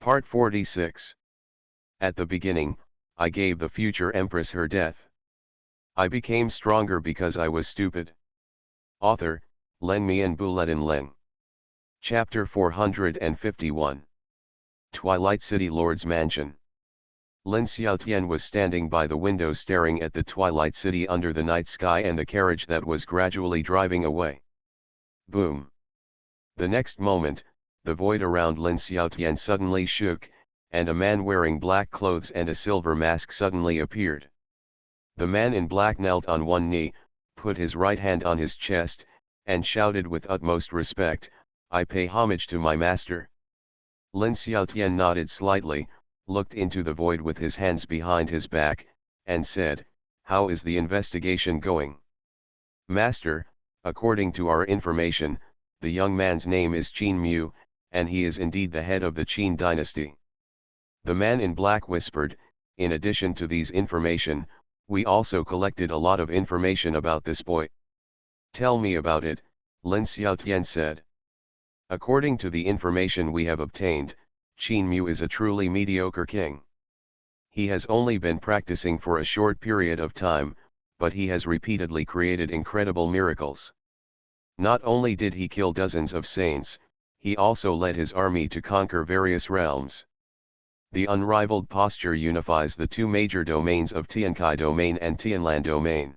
Part 46. At the beginning, I gave the future empress her death. I became stronger because I was stupid. Author, Len Mian Buletin Leng. Chapter 451. Twilight City Lord's Mansion. Lin Xiaotian was standing by the window staring at the Twilight City under the night sky and the carriage that was gradually driving away. Boom. The next moment, the void around Lin Xiaotian suddenly shook, and a man wearing black clothes and a silver mask suddenly appeared. The man in black knelt on one knee, put his right hand on his chest, and shouted with utmost respect, "I pay homage to my master." Lin Xiaotian nodded slightly, looked into the void with his hands behind his back, and said, "How is the investigation going?" "Master, according to our information, the young man's name is Qin Mu, and he is indeed the head of the Qin dynasty." The man in black whispered, "In addition to these information, we also collected a lot of information about this boy." "Tell me about it," Lin Xiaotian said. "According to the information we have obtained, Qin Mu is a truly mediocre king. He has only been practicing for a short period of time, but he has repeatedly created incredible miracles. Not only did he kill dozens of saints, he also led his army to conquer various realms. The unrivaled posture unifies the two major domains of Tiankai domain and Tianlan domain."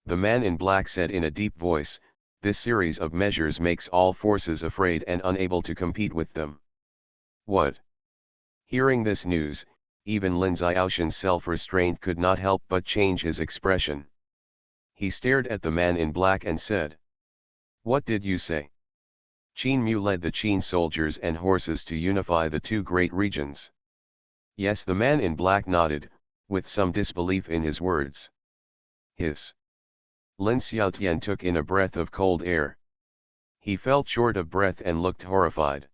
The man in black said in a deep voice, "This series of measures makes all forces afraid and unable to compete with them." "What?" Hearing this news, even Lin Xiaoshan's self-restraint could not help but change his expression. He stared at the man in black and said, "What did you say?" "Qin Mu led the Qin soldiers and horses to unify the two great regions." "Yes," the man in black nodded, with some disbelief in his words. "Hiss." Lin Xiaotian took in a breath of cold air. He felt short of breath and looked horrified.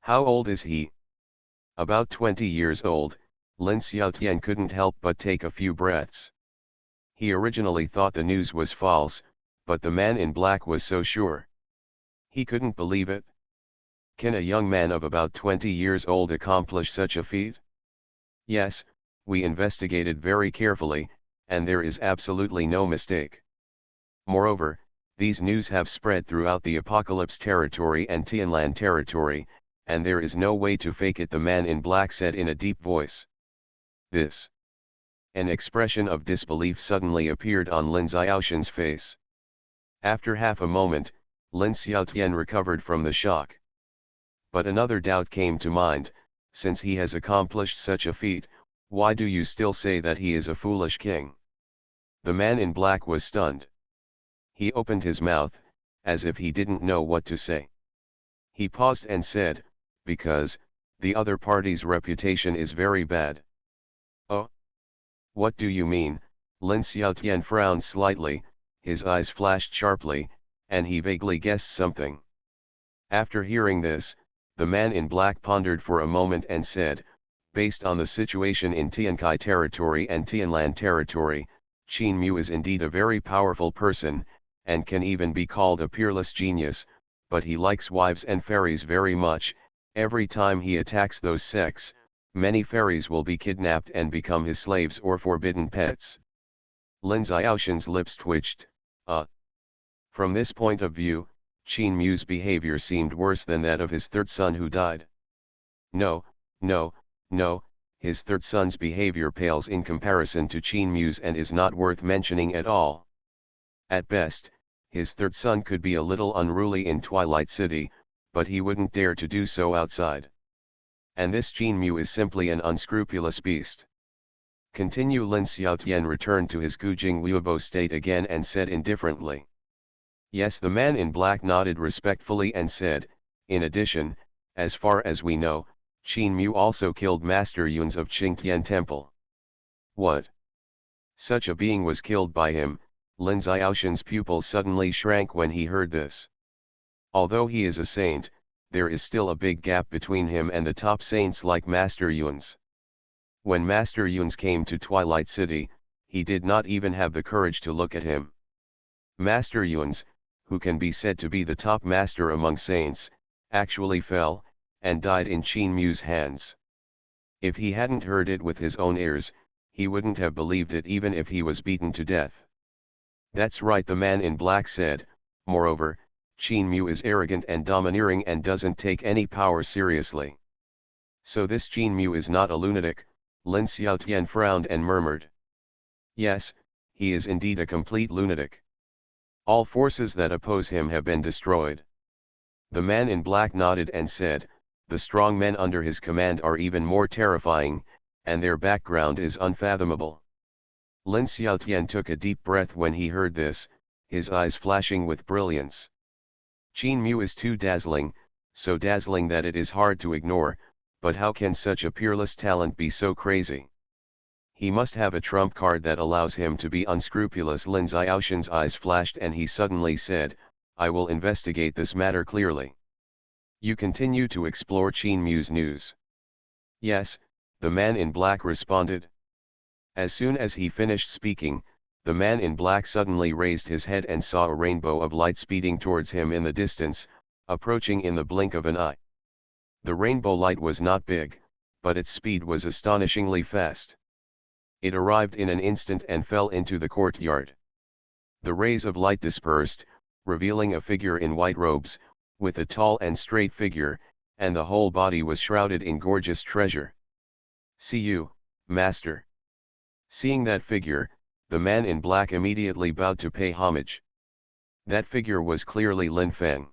"How old is he?" "About 20 years old," Lin Xiaotian couldn't help but take a few breaths. He originally thought the news was false, but the man in black was so sure. He couldn't believe it. Can a young man of about 20 years old accomplish such a feat? "Yes, we investigated very carefully, and there is absolutely no mistake. Moreover, these news have spread throughout the Apocalypse territory and Tianlan territory, and there is no way to fake it," the man in black said in a deep voice. "This." An expression of disbelief suddenly appeared on Lin Xiaoshan's face. After half a moment, Lin Xiaotian recovered from the shock. But another doubt came to mind: since he has accomplished such a feat, why do you still say that he is a foolish king? The man in black was stunned. He opened his mouth, as if he didn't know what to say. He paused and said, "Because the other party's reputation is very bad." "Oh? What do you mean?" Lin Xiaotian frowned slightly, his eyes flashed sharply, and he vaguely guessed something. After hearing this, the man in black pondered for a moment and said, "Based on the situation in Tiankai territory and Tianlan territory, Qin Mu is indeed a very powerful person, and can even be called a peerless genius, but he likes wives and fairies very much. Every time he attacks those sects, many fairies will be kidnapped and become his slaves or forbidden pets." Lin Xiaoshan's lips twitched. From this point of view, Qin Mu's behavior seemed worse than that of his third son who died. No, his third son's behavior pales in comparison to Qin Mu's and is not worth mentioning at all. At best, his third son could be a little unruly in Twilight City, but he wouldn't dare to do so outside. And this Qin Mu is simply an unscrupulous beast. Continue. Lin Xiaotian returned to his Gujing Liubo state again and said indifferently. "Yes," the man in black nodded respectfully and said, "In addition, as far as we know, Qin Mu also killed Master Yuans of Qingtian Temple." "What? Such a being was killed by him?" Lin Xiaoshan's pupils suddenly shrank when he heard this. "Although he is a saint, there is still a big gap between him and the top saints like Master Yuans. When Master Yuans came to Twilight City, he did not even have the courage to look at him. Master Yuans, who can be said to be the top master among saints, actually fell, and died in Qin Mu's hands. If he hadn't heard it with his own ears, he wouldn't have believed it even if he was beaten to death. That's right, the man in black said. Moreover, Qin Mu is arrogant and domineering and doesn't take any power seriously. So this Qin Mu is not a lunatic. Lin Xiaotian frowned and murmured. Yes, he is indeed a complete lunatic. All forces that oppose him have been destroyed. The man in black nodded and said, the strong men under his command are even more terrifying, and their background is unfathomable. Lin Xiaotian took a deep breath when he heard this, his eyes flashing with brilliance. Qin Mu is too dazzling, so dazzling that it is hard to ignore, but how can such a peerless talent be so crazy? He must have a trump card that allows him to be unscrupulous. Lin Xiaoshan's eyes flashed and he suddenly said, I will investigate this matter clearly. You continue to explore Qin Mu's news. Yes, the man in black responded. As soon as he finished speaking, the man in black suddenly raised his head and saw a rainbow of light speeding towards him in the distance, approaching in the blink of an eye. The rainbow light was not big, but its speed was astonishingly fast. It arrived in an instant and fell into the courtyard. The rays of light dispersed, revealing a figure in white robes, with a tall and straight figure, and the whole body was shrouded in gorgeous treasure. See you, master. Seeing that figure, the man in black immediately bowed to pay homage. That figure was clearly Lin Feng.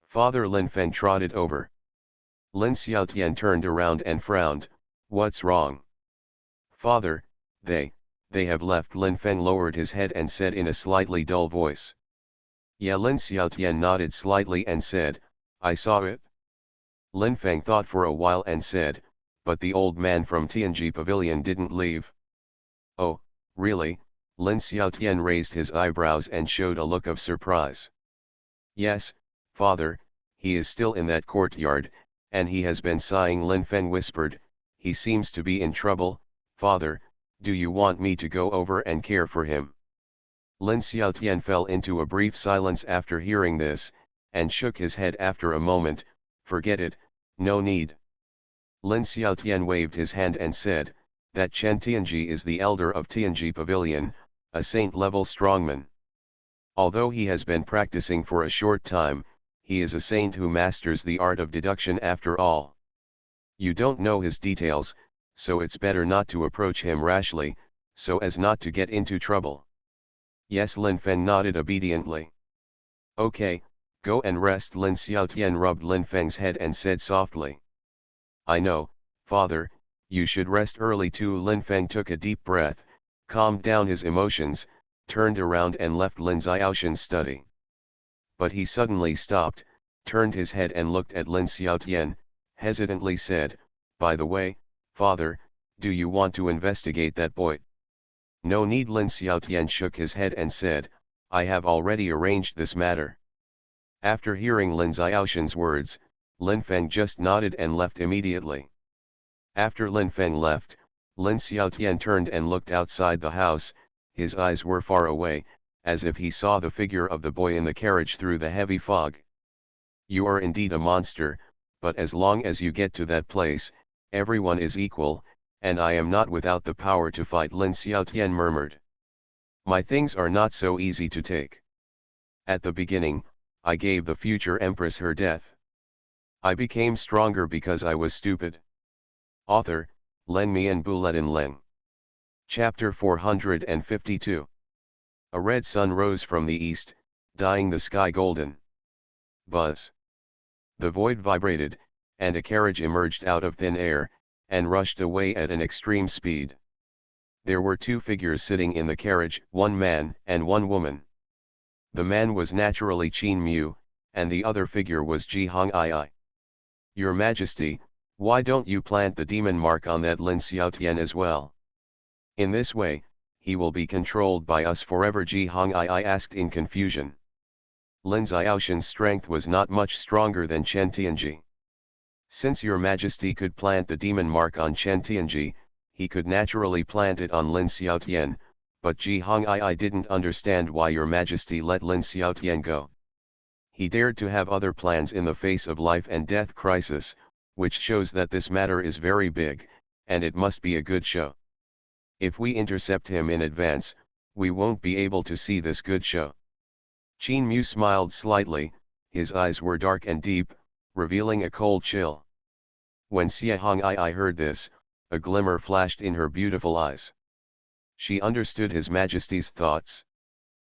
Father Lin Feng trotted over. Lin Xiaotian turned around and frowned. What's wrong? Father, they have left. Lin Feng lowered his head and said in a slightly dull voice. Yeah, Lin Xiaotian nodded slightly and said, I saw it. Lin Feng thought for a while and said, but the old man from Tianji Pavilion didn't leave. Oh, really? Lin Xiaotian raised his eyebrows and showed a look of surprise. Yes, father, he is still in that courtyard, and he has been sighing. Lin Feng whispered, he seems to be in trouble. Father, do you want me to go over and care for him? Lin Xiaotian fell into a brief silence after hearing this, and shook his head after a moment. Forget it, no need. Lin Xiaotian waved his hand and said, that Chen Tianji is the elder of Tianji Pavilion, a saint-level strongman. Although he has been practicing for a short time, he is a saint who masters the art of deduction after all. You don't know his details, so it's better not to approach him rashly, so as not to get into trouble. Yes, Lin Feng nodded obediently. Okay, go and rest. Lin Xiaotian rubbed Lin Feng's head and said softly. I know, father, you should rest early too. Lin Feng took a deep breath, calmed down his emotions, turned around and left Lin Xiaoshan's study. But he suddenly stopped, turned his head and looked at Lin Xiaotian, hesitantly said, by the way, father, do you want to investigate that boy? No need. Lin Xiaotian shook his head and said, I have already arranged this matter. After hearing Lin Xiaoshan's words, Lin Feng just nodded and left immediately. After Lin Feng left, Lin Xiaotian turned and looked outside the house. His eyes were far away, as if he saw the figure of the boy in the carriage through the heavy fog. You are indeed a monster, but as long as you get to that place, everyone is equal, and I am not without the power to fight. Lin Xiaotian murmured. My things are not so easy to take. At the beginning, I gave the future empress her death. I became stronger because I was stupid. Author, Len Mian Buletin Leng. Chapter 452. A red sun rose from the east, dyeing the sky golden. Buzz. The void vibrated, and a carriage emerged out of thin air, and rushed away at an extreme speed. There were two figures sitting in the carriage, one man and one woman. The man was naturally Qin Mu, and the other figure was Ji Hongii. Your Majesty, why don't you plant the demon mark on that Lin Xiaotian as well? In this way, he will be controlled by us forever. Ji Hongii asked in confusion. Lin Xiaoshan's strength was not much stronger than Chen Tianji. Since your Majesty could plant the demon mark on Chen Tianji, he could naturally plant it on Lin Xiaotian, but Ji Hongii didn't understand why your Majesty let Lin Xiaotian go. He dared to have other plans in the face of life and death crisis, which shows that this matter is very big, and it must be a good show. If we intercept him in advance, we won't be able to see this good show. Qin Mu smiled slightly, his eyes were dark and deep, revealing a cold chill. When Xuanhuan heard this, a glimmer flashed in her beautiful eyes. She understood His Majesty's thoughts.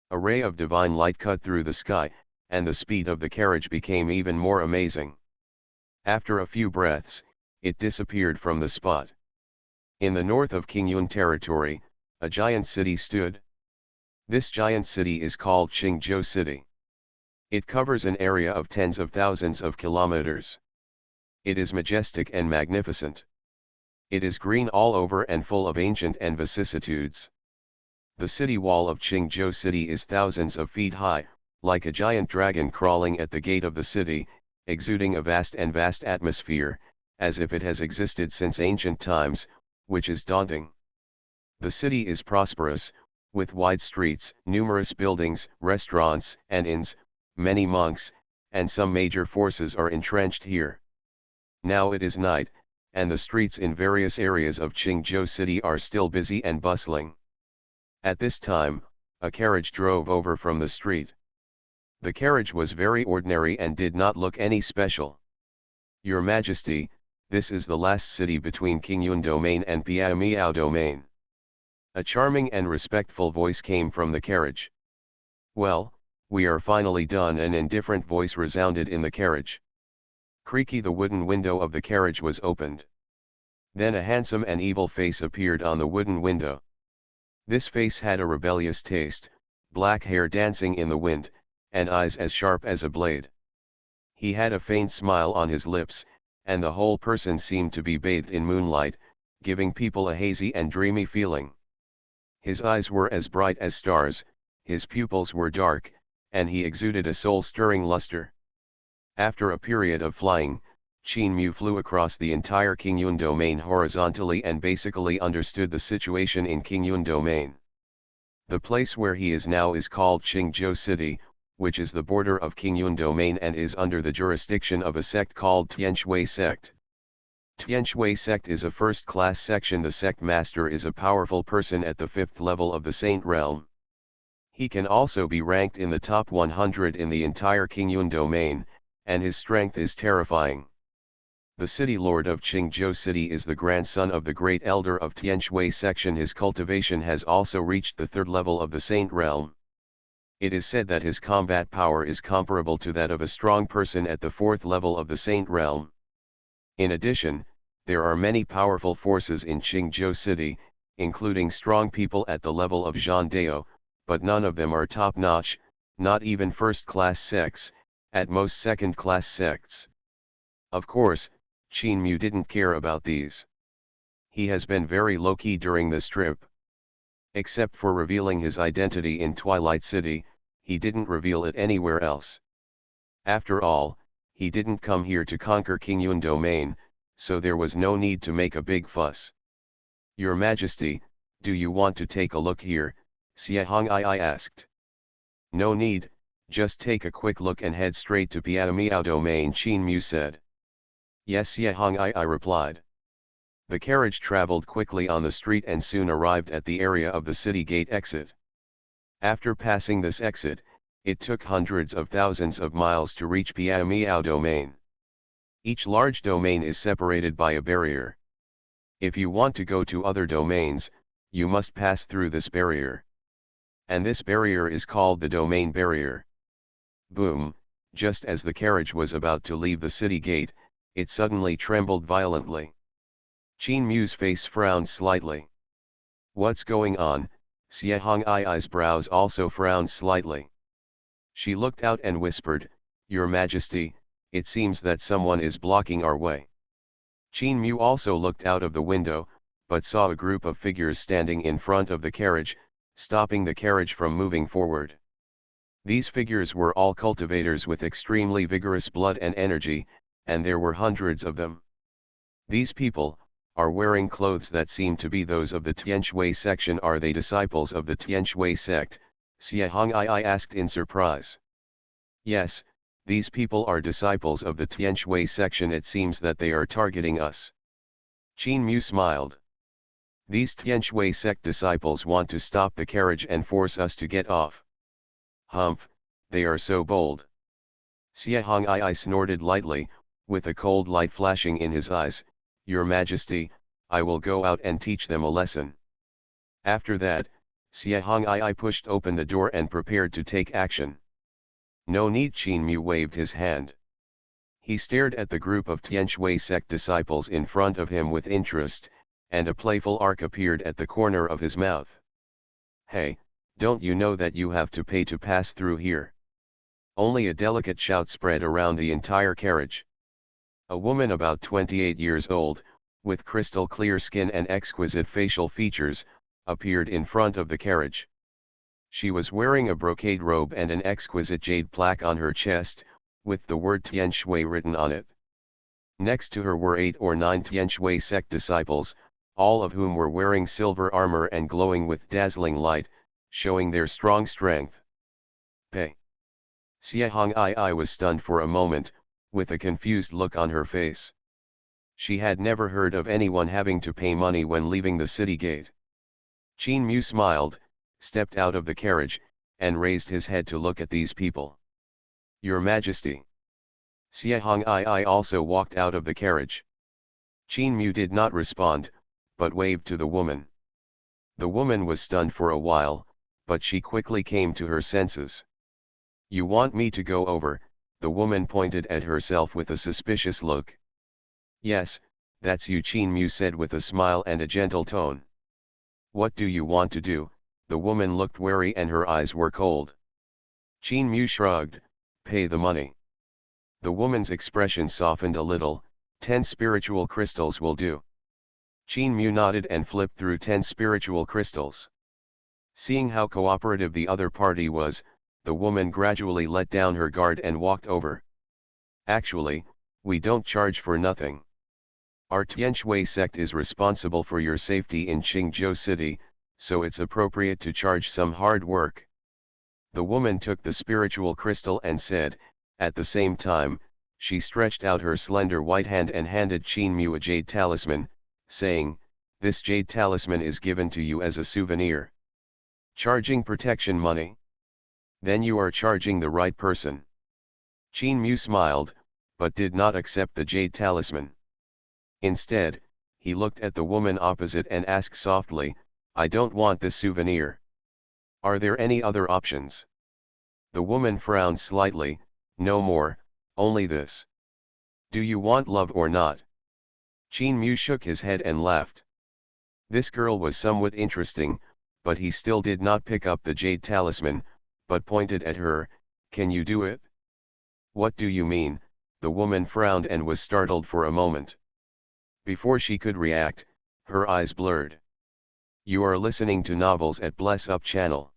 A ray of divine light cut through the sky, and the speed of the carriage became even more amazing. After a few breaths, it disappeared from the spot. In the north of Xuanhuan territory, a giant city stood. This giant city is called Qingzhou City. It covers an area of tens of thousands of kilometers. It is majestic and magnificent. It is green all over and full of ancient and vicissitudes. The city wall of Qingzhou City is thousands of feet high, like a giant dragon crawling at the gate of the city, exuding a vast atmosphere, as if it has existed since ancient times, which is daunting. The city is prosperous, with wide streets, numerous buildings, restaurants and inns, many monks, and some major forces are entrenched here. Now it is night, and the streets in various areas of Qingzhou City are still busy and bustling. At this time, a carriage drove over from the street. The carriage was very ordinary and did not look any special. Your Majesty, this is the last city between Xuanhuan Domain and Piamiao Domain. A charming and respectful voice came from the carriage. Well, we are finally done. An indifferent voice resounded in the carriage. Creaky, the wooden window of the carriage was opened. Then a handsome and evil face appeared on the wooden window. This face had a rebellious taste, black hair dancing in the wind, and eyes as sharp as a blade. He had a faint smile on his lips, and the whole person seemed to be bathed in moonlight, giving people a hazy and dreamy feeling. His eyes were as bright as stars, his pupils were dark, and he exuded a soul-stirring luster. After a period of flying, Qin Mu flew across the entire Xuanhuan domain horizontally and basically understood the situation in Xuanhuan domain. The place where he is now is called Qingzhou City, which is the border of Xuanhuan domain and is under the jurisdiction of a sect called Tianshui sect. Tianshui sect is a first-class section. The sect master is a powerful person at the 5th level of the Saint Realm. He can also be ranked in the top 100 in the entire Xuanhuan domain, and his strength is terrifying. The city lord of Qingzhou City is the grandson of the great elder of Tianshui section. His cultivation has also reached the 3rd level of the Saint Realm. It is said that his combat power is comparable to that of a strong person at the 4th level of the Saint Realm. In addition, there are many powerful forces in Qingzhou City, including strong people at the level of Jean Dao, but none of them are top-notch, not even first-class sects, at most second-class sects. Of course, Qin Mu didn't care about these. He has been very low-key during this trip. Except for revealing his identity in Twilight City, he didn't reveal it anywhere else. After all, he didn't come here to conquer Xuanhuan domain, so there was no need to make a big fuss. Your Majesty, do you want to take a look here? Xuanhuan asked. No need, just take a quick look and head straight to Piamiao domain, Qin Mu said. Yes, Xuanhuan replied. The carriage traveled quickly on the street and soon arrived at the area of the city gate exit. After passing this exit, it took hundreds of thousands of miles to reach Piamiao domain. Each large domain is separated by a barrier. If you want to go to other domains, you must pass through this barrier. And this barrier is called the domain barrier. Boom, just as the carriage was about to leave the city gate, it suddenly trembled violently. Qin Mu's face frowned slightly. What's going on? Xuanhuan's brows also frowned slightly. She looked out and whispered, Your Majesty, it seems that someone is blocking our way. Qin Mu also looked out of the window, but saw a group of figures standing in front of the carriage, stopping the carriage from moving forward. These figures were all cultivators with extremely vigorous blood and energy, and there were hundreds of them. These people are wearing clothes that seem to be those of the Tianshui section. Are they disciples of the Tianshui sect? Xuanhuan asked in surprise. Yes, These people are disciples of the Tianshui section. It seems that they are targeting us. Qin Mu smiled. These Tianshui sect disciples want to stop the carriage and force us to get off. Humph, they are so bold. Xuanhuan snorted lightly, with a cold light flashing in his eyes. Your Majesty, I will go out and teach them a lesson. After that, Xuanhuan pushed open the door and prepared to take action. No need. Qin Mu waved his hand. He stared at the group of Tianshui sect disciples in front of him with interest, and a playful arc appeared at the corner of his mouth. Hey, don't you know that you have to pay to pass through here? Only a delicate shout spread around the entire carriage. A woman about 28 years old, with crystal clear skin and exquisite facial features, appeared in front of the carriage. She was wearing a brocade robe and an exquisite jade plaque on her chest, with the word Tianshui written on it. Next to her were 8 or 9 Tianshui sect disciples, all of whom were wearing silver armor and glowing with dazzling light, showing their strong strength. Pay. Xuanhuan was stunned for a moment, with a confused look on her face. She had never heard of anyone having to pay money when leaving the city gate. Qin Mu smiled, stepped out of the carriage, and raised his head to look at these people. Your Majesty. Xuanhuan also walked out of the carriage. Qin Mu did not respond, but waved to the woman. The woman was stunned for a while, but she quickly came to her senses. You want me to go over? The woman pointed at herself with a suspicious look. Yes, that's you, Qin Mu said with a smile and a gentle tone. What do you want to do? The woman looked wary and her eyes were cold. Qin Mu shrugged, pay the money. The woman's expression softened a little. 10 spiritual crystals will do. Qin Mu nodded and flipped through 10 spiritual crystals. Seeing how cooperative the other party was, the woman gradually let down her guard and walked over. Actually, we don't charge for nothing. Our Tianshui sect is responsible for your safety in Qingzhou City, so it's appropriate to charge some hard work. The woman took the spiritual crystal and said, at the same time, she stretched out her slender white hand and handed Qin Mu a jade talisman, saying, this jade talisman is given to you as a souvenir. Charging protection money? Then you are charging the right person. Qin Mu smiled, but did not accept the jade talisman. Instead, he looked at the woman opposite and asked softly, I don't want this souvenir. Are there any other options? The woman frowned slightly, no more, only this. Do you want love or not? Qin Mu shook his head and laughed. This girl was somewhat interesting, but he still did not pick up the jade talisman, but pointed at her, can you do it? What do you mean? The woman frowned and was startled for a moment. Before she could react, her eyes blurred. You are listening to novels at Bless Up channel.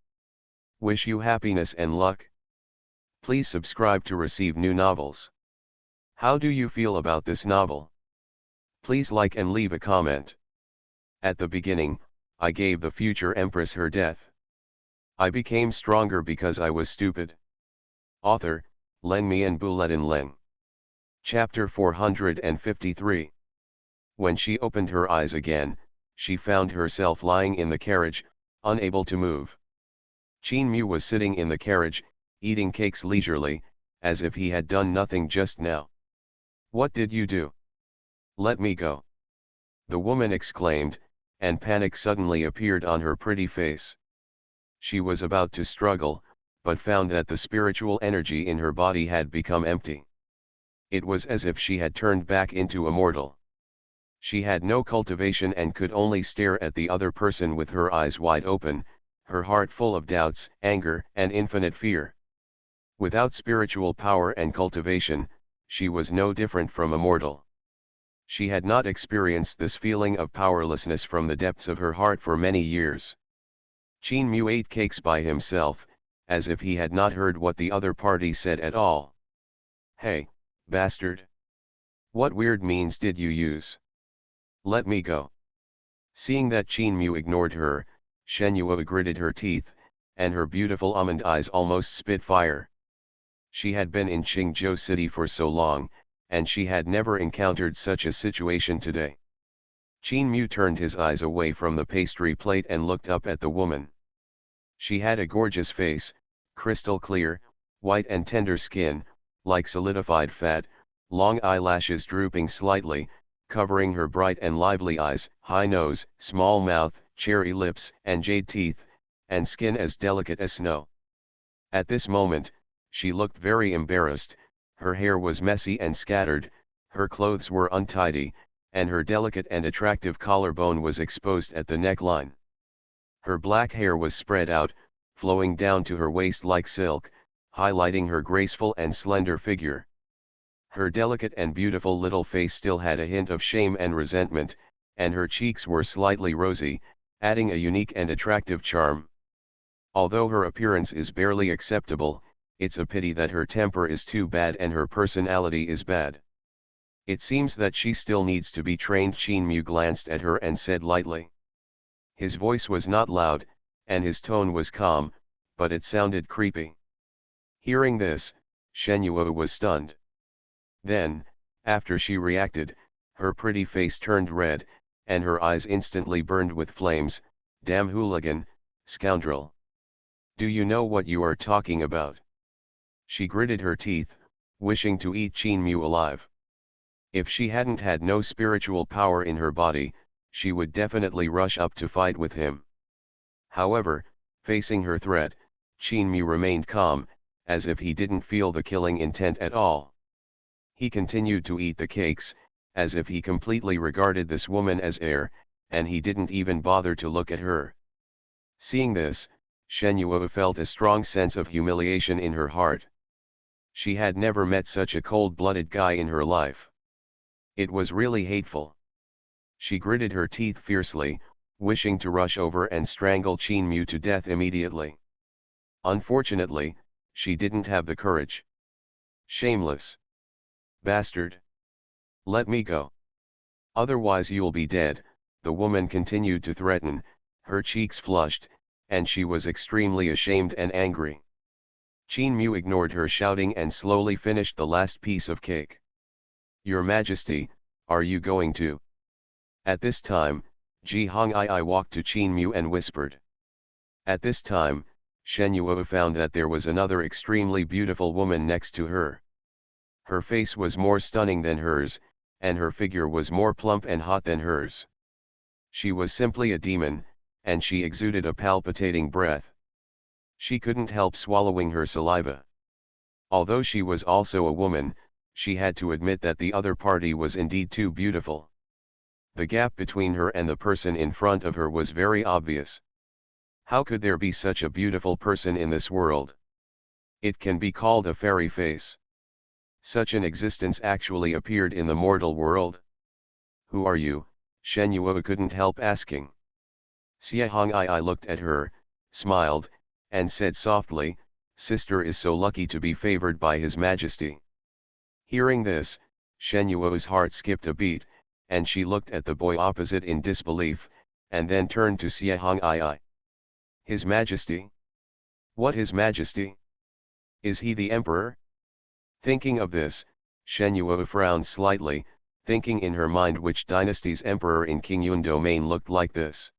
Wish you happiness and luck. Please subscribe to receive new novels. How do you feel about this novel? Please like and leave a comment. At the beginning, I gave the future empress her death. I became stronger because I was stupid. Author, Leng Mian Bulletin Leng. Chapter 453. When she opened her eyes again, she found herself lying in the carriage, unable to move. Qin Mu was sitting in the carriage, eating cakes leisurely, as if he had done nothing just now. What did you do? Let me go. The woman exclaimed, and panic suddenly appeared on her pretty face. She was about to struggle, but found that the spiritual energy in her body had become empty. It was as if she had turned back into a mortal. She had no cultivation and could only stare at the other person with her eyes wide open, her heart full of doubts, anger, and infinite fear. Without spiritual power and cultivation, she was no different from a mortal. She had not experienced this feeling of powerlessness from the depths of her heart for many years. Qin Mu ate cakes by himself, as if he had not heard what the other party said at all. Hey, bastard! What weird means did you use? Let me go. Seeing that Qin Mu ignored her, Xuanhuan gritted her teeth, and her beautiful almond eyes almost spit fire. She had been in Qingzhou City for so long, and she had never encountered such a situation today. Qin Mu turned his eyes away from the pastry plate and looked up at the woman. She had a gorgeous face, crystal clear, white and tender skin, like solidified fat, long eyelashes drooping slightly, covering her bright and lively eyes, high nose, small mouth, cherry lips, and jade teeth, and skin as delicate as snow. At this moment, she looked very embarrassed, her hair was messy and scattered, her clothes were untidy, and her delicate and attractive collarbone was exposed at the neckline. Her black hair was spread out, flowing down to her waist like silk, highlighting her graceful and slender figure. Her delicate and beautiful little face still had a hint of shame and resentment, and her cheeks were slightly rosy, adding a unique and attractive charm. Although her appearance is barely acceptable, it's a pity that her temper is too bad and her personality is bad. It seems that she still needs to be trained. Qin Mu glanced at her and said lightly. His voice was not loud, and his tone was calm, but it sounded creepy. Hearing this, Xuanhuan was stunned. Then, after she reacted, her pretty face turned red, and her eyes instantly burned with flames. Damn hooligan, scoundrel. Do you know what you are talking about? She gritted her teeth, wishing to eat Qin Mu alive. If she hadn't had no spiritual power in her body, she would definitely rush up to fight with him. However, facing her threat, Qin Mu remained calm, as if he didn't feel the killing intent at all. He continued to eat the cakes, as if he completely regarded this woman as air, and he didn't even bother to look at her. Seeing this, Xuanhuan felt a strong sense of humiliation in her heart. She had never met such a cold-blooded guy in her life. It was really hateful. She gritted her teeth fiercely, wishing to rush over and strangle Qin Mu to death immediately. Unfortunately, she didn't have the courage. Shameless bastard. Let me go. Otherwise you'll be dead, the woman continued to threaten, her cheeks flushed, and she was extremely ashamed and angry. Qin Mu ignored her shouting and slowly finished the last piece of cake. Your Majesty, are you going to? At this time, Ji Hongii walked to Qin Mu and whispered. At this time, Xuanhuan found that there was another extremely beautiful woman next to her. Her face was more stunning than hers, and her figure was more plump and hot than hers. She was simply a demon, and she exuded a palpitating breath. She couldn't help swallowing her saliva. Although she was also a woman, she had to admit that the other party was indeed too beautiful. The gap between her and the person in front of her was very obvious. How could there be such a beautiful person in this world? It can be called a fairy face. Such an existence actually appeared in the mortal world. Who are you? Xuanhuan couldn't help asking. Xie Hongii looked at her, smiled, and said softly, Sister is so lucky to be favored by His Majesty. Hearing this, Xuanhuan's heart skipped a beat, and she looked at the boy opposite in disbelief, and then turned to Xie Hongii. His Majesty? What His Majesty? Is he the Emperor? Thinking of this, Xuanhuan frowned slightly, thinking in her mind which dynasty's emperor in Qingyun domain looked like this.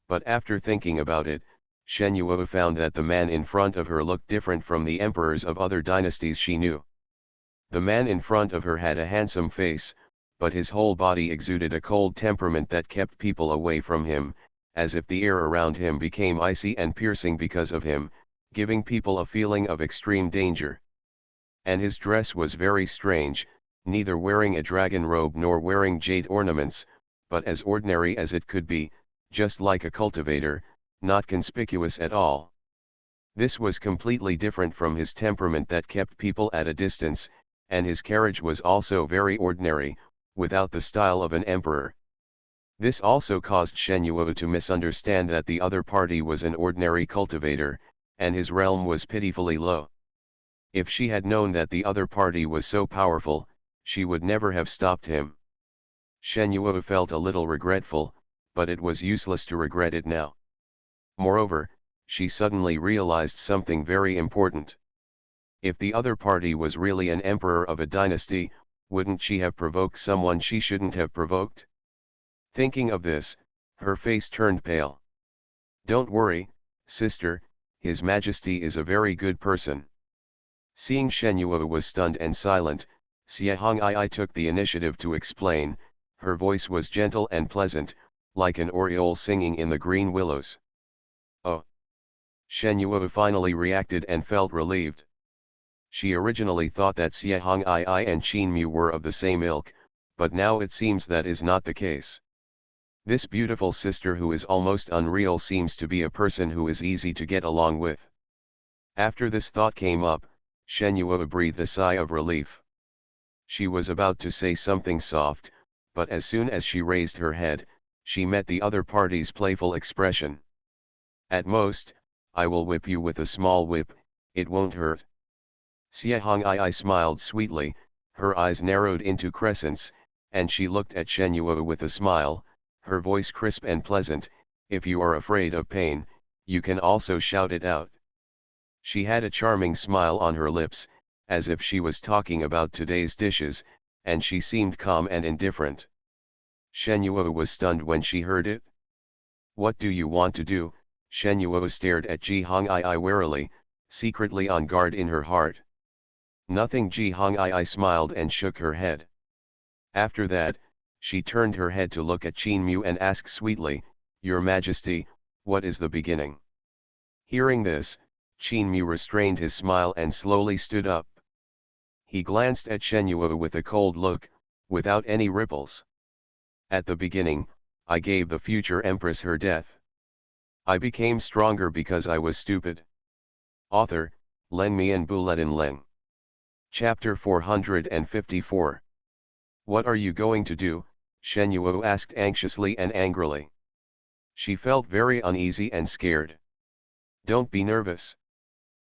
But after thinking about it, Xuanhuan found that the man in front of her looked different from the emperors of other dynasties she knew. The man in front of her had a handsome face, but his whole body exuded a cold temperament that kept people away from him, as if the air around him became icy and piercing because of him, giving people a feeling of extreme danger. And his dress was very strange, neither wearing a dragon robe nor wearing jade ornaments, but as ordinary as it could be, just like a cultivator, not conspicuous at all. This was completely different from his temperament that kept people at a distance, and his carriage was also very ordinary, without the style of an emperor. This also caused Xuanhuan to misunderstand that the other party was an ordinary cultivator, and his realm was pitifully low. If she had known that the other party was so powerful, she would never have stopped him. Xuanhuan felt a little regretful, but it was useless to regret it now. Moreover, she suddenly realized something very important. If the other party was really an emperor of a dynasty, wouldn't she have provoked someone she shouldn't have provoked? Thinking of this, her face turned pale. Don't worry, sister, His Majesty is a very good person. Seeing Xuanhuan was stunned and silent, Xuanhuan took the initiative to explain. Her voice was gentle and pleasant, like an oriole singing in the green willows. Oh! Xuanhuan finally reacted and felt relieved. She originally thought that Xuanhuan and Qin Mu were of the same ilk, but now it seems that is not the case. This beautiful sister who is almost unreal seems to be a person who is easy to get along with. After this thought came up, Xuanhuan breathed a sigh of relief. She was about to say something soft, but as soon as she raised her head, she met the other party's playful expression. At most, I will whip you with a small whip, it won't hurt. Xuanhuan smiled sweetly, her eyes narrowed into crescents, and she looked at Xuanhuan with a smile, her voice crisp and pleasant. If you are afraid of pain, you can also shout it out. She had a charming smile on her lips, as if she was talking about today's dishes, and she seemed calm and indifferent. Xuanhuan was stunned when she heard it. What do you want to do? Xuanhuan stared at Xuanhuan warily, secretly on guard in her heart. Nothing. Xuanhuan smiled and shook her head. After that, she turned her head to look at Qin Mu and asked sweetly, Your Majesty, what is the beginning? Hearing this, Qin Mu restrained his smile and slowly stood up. He glanced at Xuanhuan with a cold look, without any ripples. At the beginning, I gave the future empress her death. I became stronger because I was stupid. Author, Len Mian Buletin Leng. Chapter 454. What are you going to do? Xuanhuan asked anxiously and angrily. She felt very uneasy and scared. Don't be nervous.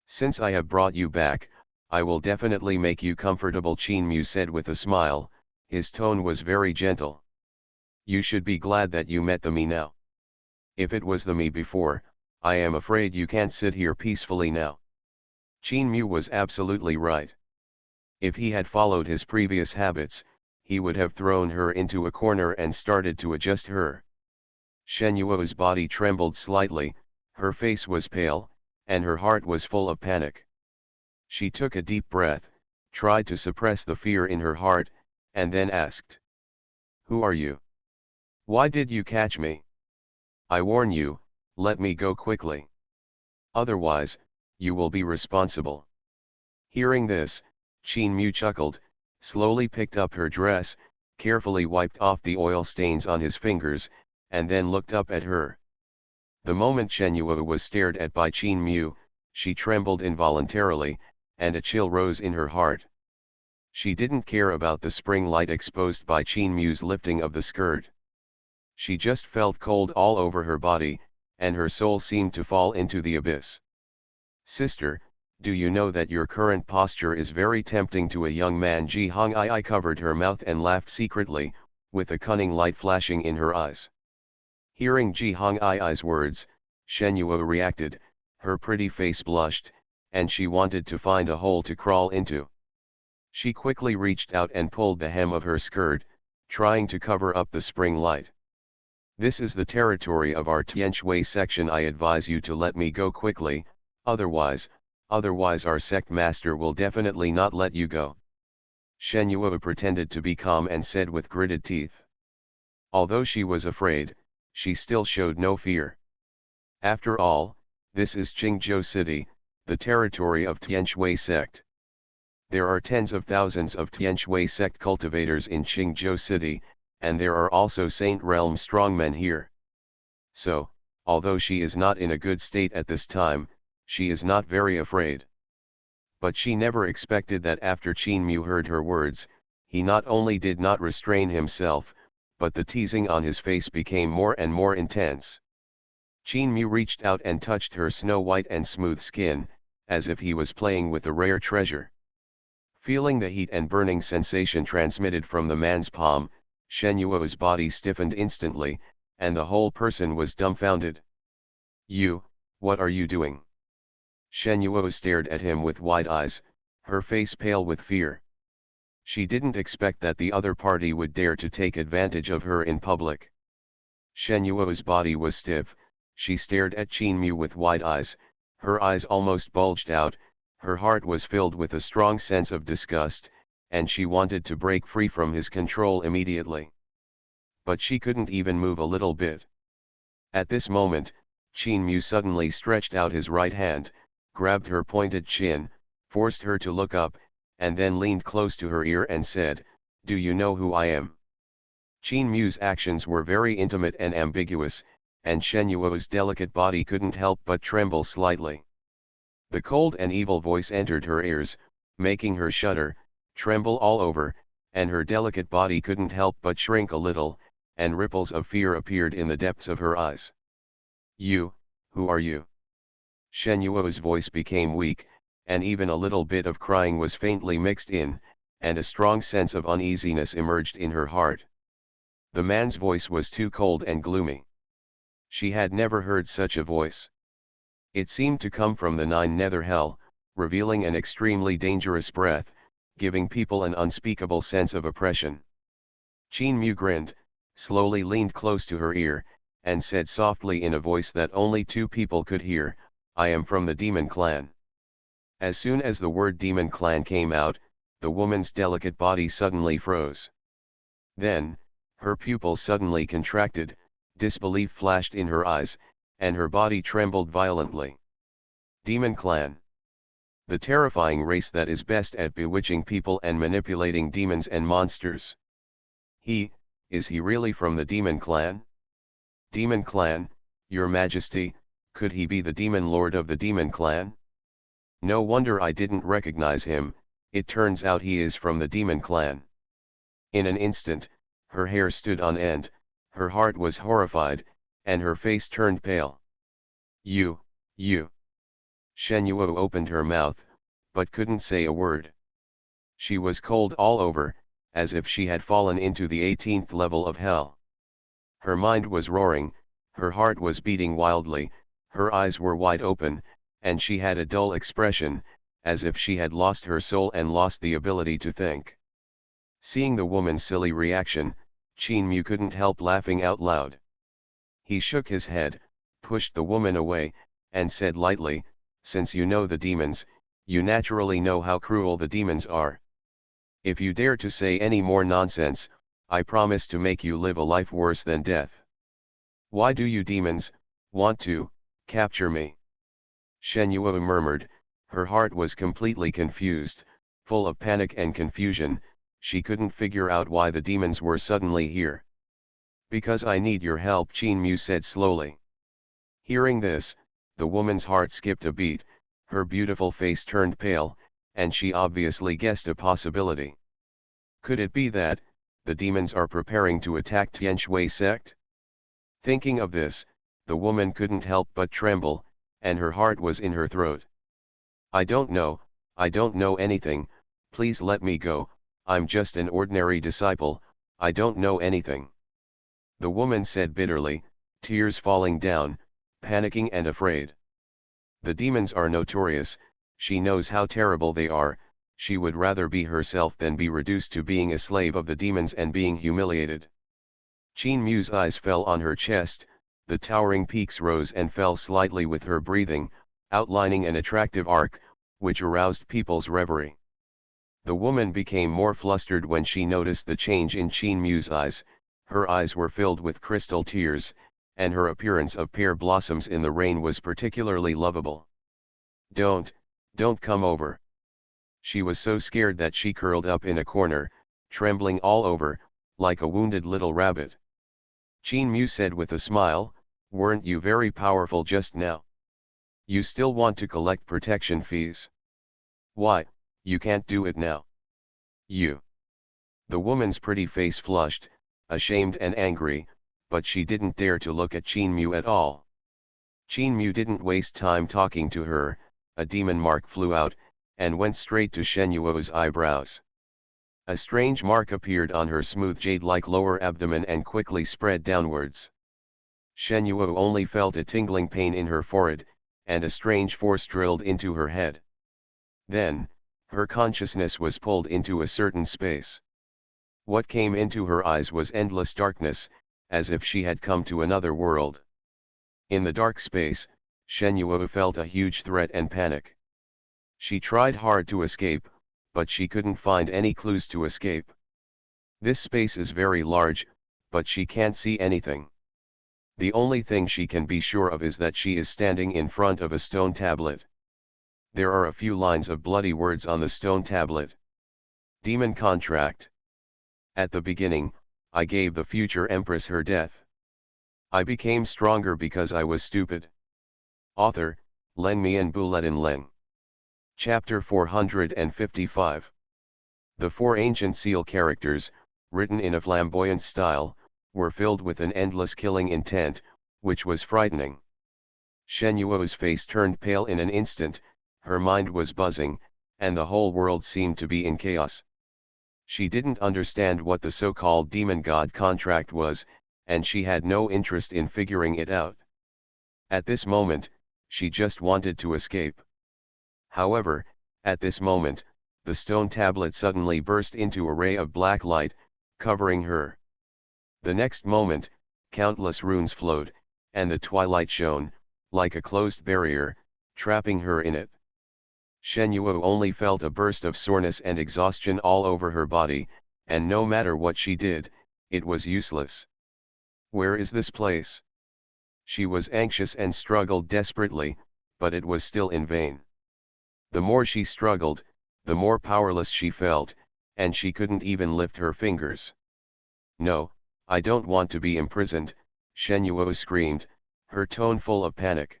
Since I have brought you back, I will definitely make you comfortable, Qin Mu said with a smile. His tone was very gentle. You should be glad that you met the me now. If it was the me before, I am afraid you can't sit here peacefully now. Qin Mu was absolutely right. If he had followed his previous habits, he would have thrown her into a corner and started to adjust her. Xuanhuan's body trembled slightly, her face was pale, and her heart was full of panic. She took a deep breath, tried to suppress the fear in her heart, and then asked. Who are you? Why did you catch me? I warn you, let me go quickly. Otherwise, you will be responsible. Hearing this, Qin Mu chuckled, slowly picked up her dress, carefully wiped off the oil stains on his fingers, and then looked up at her. The moment Xuanhuan was stared at by Qin Mu, she trembled involuntarily, and a chill rose in her heart. She didn't care about the spring light exposed by Qin Mu's lifting of the skirt. She just felt cold all over her body, and her soul seemed to fall into the abyss. Sister, do you know that your current posture is very tempting to a young man? Xuanhuan covered her mouth and laughed secretly, with a cunning light flashing in her eyes. Hearing Xuanhuan's words, Xuanhuan reacted, her pretty face blushed, and she wanted to find a hole to crawl into. She quickly reached out and pulled the hem of her skirt, trying to cover up the spring light. This is the territory of our Tianshui section. I advise you to let me go quickly, otherwise our sect master will definitely not let you go. Xuanhuan pretended to be calm and said with gritted teeth. Although she was afraid, she still showed no fear. After all, this is Qingzhou City, the territory of Tianshui sect. There are tens of thousands of Tianshui sect cultivators in Qingzhou City, and there are also Saint Realm strongmen here. So, although she is not in a good state at this time, she is not very afraid. But she never expected that after Qin Mu heard her words, he not only did not restrain himself, but the teasing on his face became more and more intense. Qin Mu reached out and touched her snow-white and smooth skin, as if he was playing with a rare treasure. Feeling the heat and burning sensation transmitted from the man's palm, Xuanhuan's body stiffened instantly, and the whole person was dumbfounded. You, what are you doing? Xuanhuan stared at him with wide eyes, her face pale with fear. She didn't expect that the other party would dare to take advantage of her in public. Xuanhuan's body was stiff, she stared at Qin Mu with wide eyes, her eyes almost bulged out, her heart was filled with a strong sense of disgust, and she wanted to break free from his control immediately. But she couldn't even move a little bit. At this moment, Qin Mu suddenly stretched out his right hand, grabbed her pointed chin, forced her to look up, and then leaned close to her ear and said, "Do you know who I am?" Qin Mu's actions were very intimate and ambiguous, and Xuanhuan's delicate body couldn't help but tremble slightly. The cold and evil voice entered her ears, making her shudder, tremble all over, and her delicate body couldn't help but shrink a little, and ripples of fear appeared in the depths of her eyes. "You, who are you?" Xuanhuan's voice became weak, and even a little bit of crying was faintly mixed in, and a strong sense of uneasiness emerged in her heart. The man's voice was too cold and gloomy. She had never heard such a voice. It seemed to come from the nine nether hell, revealing an extremely dangerous breath, giving people an unspeakable sense of oppression. Qin Mu grinned, slowly leaned close to her ear, and said softly in a voice that only two people could hear, "I am from the demon clan." As soon as the word demon clan came out, the woman's delicate body suddenly froze. Then, her pupils suddenly contracted, disbelief flashed in her eyes, and her body trembled violently. Demon clan. The terrifying race that is best at bewitching people and manipulating demons and monsters. Is he really from the demon clan? Demon clan, your majesty, could he be the demon lord of the demon clan? No wonder I didn't recognize him, it turns out he is from the demon clan. In an instant, her hair stood on end, her heart was horrified, and her face turned pale. You. Xuanhuan opened her mouth, but couldn't say a word. She was cold all over, as if she had fallen into the 18th level of hell. Her mind was roaring, her heart was beating wildly, her eyes were wide open, and she had a dull expression, as if she had lost her soul and lost the ability to think. Seeing the woman's silly reaction, Qin Mu couldn't help laughing out loud. He shook his head, pushed the woman away, and said lightly, "Since you know the demons, you naturally know how cruel the demons are. If you dare to say any more nonsense, I promise to make you live a life worse than death. Why do you demons want to capture me?" Xuanhuan murmured, her heart was completely confused, full of panic and confusion, she couldn't figure out why the demons were suddenly here. "Because I need your help," Qin Mu said slowly. Hearing this, the woman's heart skipped a beat, her beautiful face turned pale, and she obviously guessed a possibility. Could it be that the demons are preparing to attack Tianshui sect? Thinking of this, the woman couldn't help but tremble, and her heart was in her throat. I don't know anything, please let me go, I'm just an ordinary disciple, I don't know anything." The woman said bitterly, tears falling down, panicking and afraid. The demons are notorious, she knows how terrible they are, she would rather be herself than be reduced to being a slave of the demons and being humiliated. Qin Mu's eyes fell on her chest, the towering peaks rose and fell slightly with her breathing, outlining an attractive arc, which aroused people's reverie. The woman became more flustered when she noticed the change in Qin Mu's eyes, her eyes were filled with crystal tears, and her appearance of pear blossoms in the rain was particularly lovable. Don't come over." She was so scared that she curled up in a corner, trembling all over, like a wounded little rabbit. Qin Mu said with a smile, "Weren't you very powerful just now? You still want to collect protection fees? Why, you can't do it now. You." The woman's pretty face flushed, ashamed and angry, but she didn't dare to look at Qin Mu at all. Qin Mu didn't waste time talking to her, a demon mark flew out, and went straight to Xuanhuan's eyebrows. A strange mark appeared on her smooth jade-like lower abdomen and quickly spread downwards. Xuanhuan only felt a tingling pain in her forehead, and a strange force drilled into her head. Then, Her consciousness was pulled into a certain space. What came into her eyes was endless darkness, as if she had come to another world. In the dark space, Xuanhuan felt a huge threat and panic. She tried hard to escape, but she couldn't find any clues to escape. This space is very large, but she can't see anything. The only thing she can be sure of is that she is standing in front of a stone tablet. There are a few lines of bloody words on the stone tablet. Demon contract. At the beginning, I gave the future empress her death. I became stronger because I was stupid. Author, Len Mian Buletin Len. Chapter 455. The four ancient seal characters, written in a flamboyant style, were filled with an endless killing intent, which was frightening. Xuanhuan's face turned pale in an instant, her mind was buzzing, and the whole world seemed to be in chaos. She didn't understand what the so-called demon god contract was, and she had no interest in figuring it out. At this moment, she just wanted to escape. However, at this moment, the stone tablet suddenly burst into a ray of black light, covering her. The next moment, countless runes flowed, and the twilight shone, like a closed barrier, trapping her in it. Xuanhuan only felt a burst of soreness and exhaustion all over her body, and no matter what she did, it was useless. Where is this place? She was anxious and struggled desperately, but it was still in vain. The more she struggled, the more powerless she felt, and she couldn't even lift her fingers. No, I don't want to be imprisoned, Xuanhuan screamed, her tone full of panic.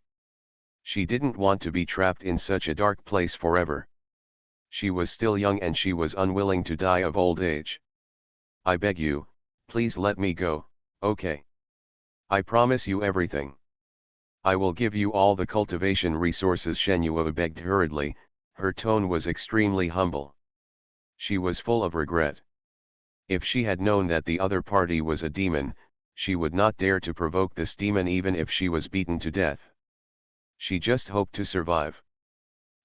She didn't want to be trapped in such a dark place forever. She was still young and she was unwilling to die of old age. I beg you, please let me go, okay? I promise you everything. I will give you all the cultivation resources, Xuanhuan begged hurriedly, her tone was extremely humble. She was full of regret. If she had known that the other party was a demon, she would not dare to provoke this demon even if she was beaten to death. She just hoped to survive.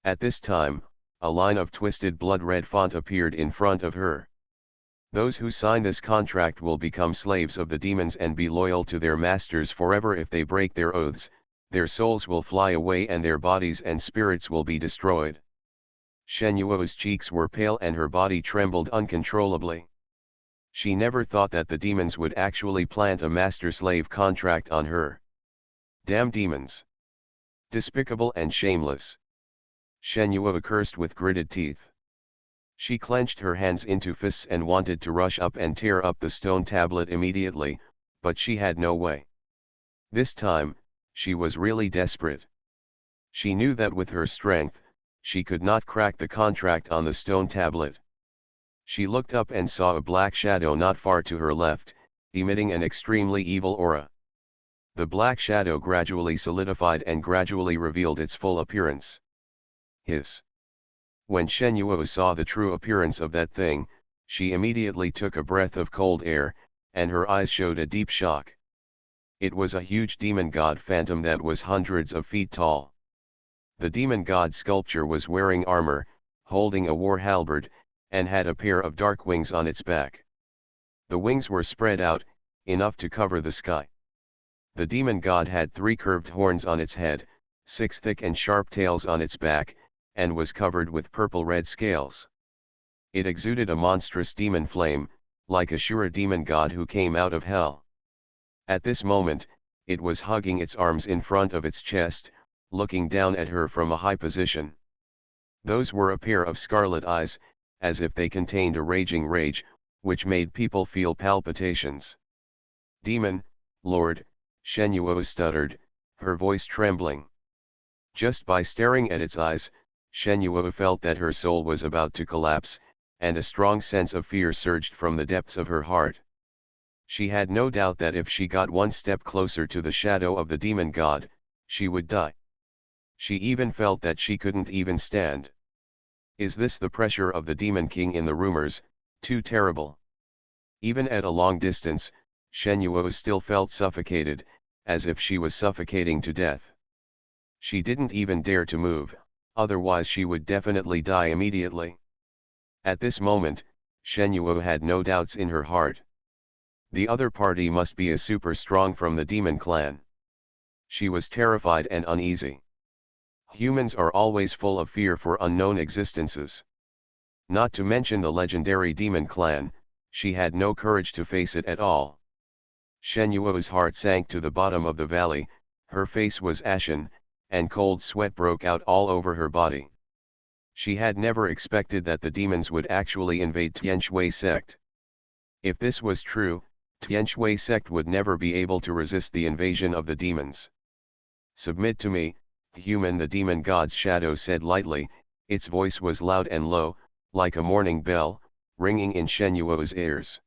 At this time, a line of twisted blood-red font appeared in front of her. Those who sign this contract will become slaves of the demons and be loyal to their masters forever. If they break their oaths, their souls will fly away and their bodies and spirits will be destroyed. Xuanhuan's cheeks were pale and her body trembled uncontrollably. She never thought that the demons would actually plant a master-slave contract on her. Damn demons! Despicable and shameless! Xuanhuan cursed with gritted teeth. She clenched her hands into fists and wanted to rush up and tear up the stone tablet immediately, but she had no way. This time, she was really desperate. She knew that with her strength, she could not crack the contract on the stone tablet. She looked up and saw a black shadow not far to her left, emitting an extremely evil aura. The black shadow gradually solidified and gradually revealed its full appearance. Hiss. When Xuanhuan saw the true appearance of that thing, she immediately took a breath of cold air, and her eyes showed a deep shock. It was a huge demon god phantom that was hundreds of feet tall. The demon god sculpture was wearing armor, holding a war halberd, and had a pair of dark wings on its back. The wings were spread out, enough to cover the sky. The demon god had 3 curved horns on its head, 6 thick and sharp tails on its back, and was covered with purple-red scales. It exuded a monstrous demon flame, like a sure demon god who came out of hell. At this moment, it was hugging its arms in front of its chest, looking down at her from a high position. Those were a pair of scarlet eyes, as if they contained a raging rage, which made people feel palpitations. Demon, Lord, Xuanhuan stuttered, her voice trembling. Just by staring at its eyes, Xuanhuan felt that her soul was about to collapse, and a strong sense of fear surged from the depths of her heart. She had no doubt that if she got one step closer to the shadow of the demon god, she would die. She even felt that she couldn't even stand. Is this the pressure of the demon king in the rumors, too terrible? Even at a long distance, Xuanhuan still felt suffocated, as if she was suffocating to death. She didn't even dare to move, otherwise she would definitely die immediately. At this moment, Xuanhuan had no doubts in her heart. The other party must be a super strong from the demon clan. She was terrified and uneasy. Humans are always full of fear for unknown existences. Not to mention the legendary demon clan, she had no courage to face it at all. Xuanhuan's heart sank to the bottom of the valley, her face was ashen, and cold sweat broke out all over her body. She had never expected that the demons would actually invade Tianshui sect. If this was true, Tianshui sect would never be able to resist the invasion of the demons. "Submit to me, human," the demon god's shadow said lightly. Its voice was loud and low, like a morning bell, ringing in Xuanhuan's ears.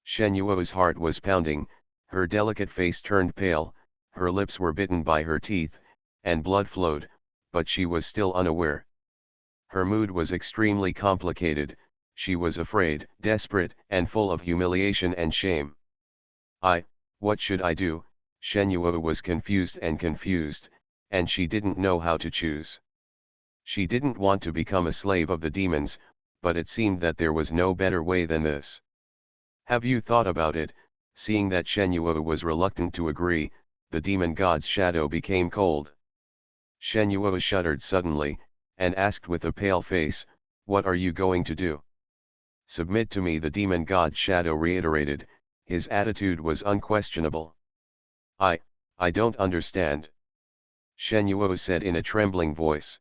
Xuanhuan's heart was pounding, her delicate face turned pale, her lips were bitten by her teeth, and blood flowed, but she was still unaware. Her mood was extremely complicated, she was afraid, desperate, and full of humiliation and shame. What should I do?" Xuanhuan was confused, and she didn't know how to choose. She didn't want to become a slave of the demons, but it seemed that there was no better way than this. "Have you thought about it?" Seeing that Xuanhuan was reluctant to agree, the demon god's shadow became cold. Xuanhuan shuddered suddenly, and asked with a pale face, "What are you going to do?" "Submit to me," the demon god's shadow reiterated. His attitude was unquestionable. I don't understand," Xuanhuan said in a trembling voice.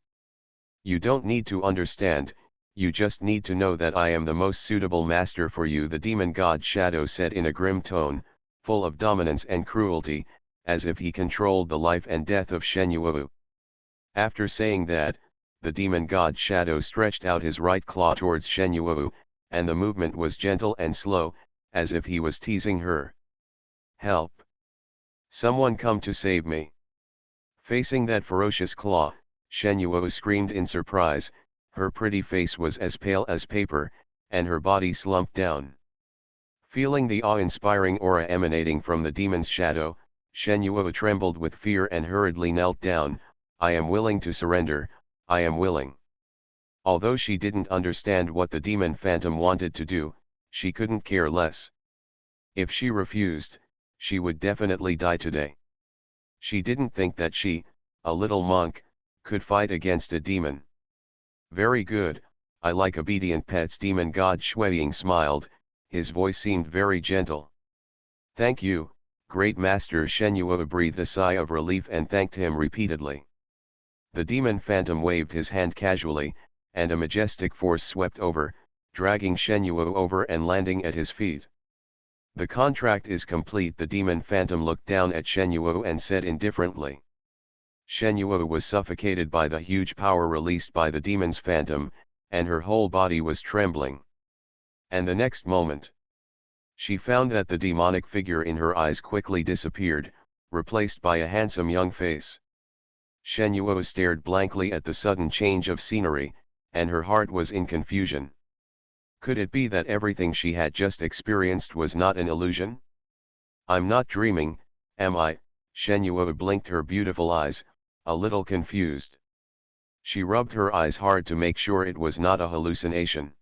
"You don't need to understand, you just need to know that I am the most suitable master for you," the demon god shadow said in a grim tone, full of dominance and cruelty, as if he controlled the life and death of Xuanhuan. After saying that, the demon god shadow stretched out his right claw towards Xuanhuan, and the movement was gentle and slow, as if he was teasing her. "Help! Someone come to save me!" Facing that ferocious claw, Xuanhuan screamed in surprise. Her pretty face was as pale as paper, and her body slumped down. Feeling the awe-inspiring aura emanating from the demon's shadow, Xuanhuan trembled with fear and hurriedly knelt down. "I am willing to surrender, I am willing." Although she didn't understand what the demon phantom wanted to do, she couldn't care less. If she refused, she would definitely die today. She didn't think that she, a little monk, could fight against a demon. "Very good, I like obedient pets," demon god Xueying smiled, his voice seemed very gentle. "Thank you, great master." Xuanhuan breathed a sigh of relief and thanked him repeatedly. The demon phantom waved his hand casually, and a majestic force swept over, dragging Xuanhuan over and landing at his feet. "The contract is complete." The demon phantom looked down at Xuanhuan and said indifferently. Xuanhuan was suffocated by the huge power released by the demon's phantom, and her whole body was trembling. And the next moment, she found that the demonic figure in her eyes quickly disappeared, replaced by a handsome young face. Xuanhuan stared blankly at the sudden change of scenery, and her heart was in confusion. Could it be that everything she had just experienced was not an illusion? "I'm not dreaming, am I?" Xuanhuan blinked her beautiful eyes, a little confused. She rubbed her eyes hard to make sure it was not a hallucination.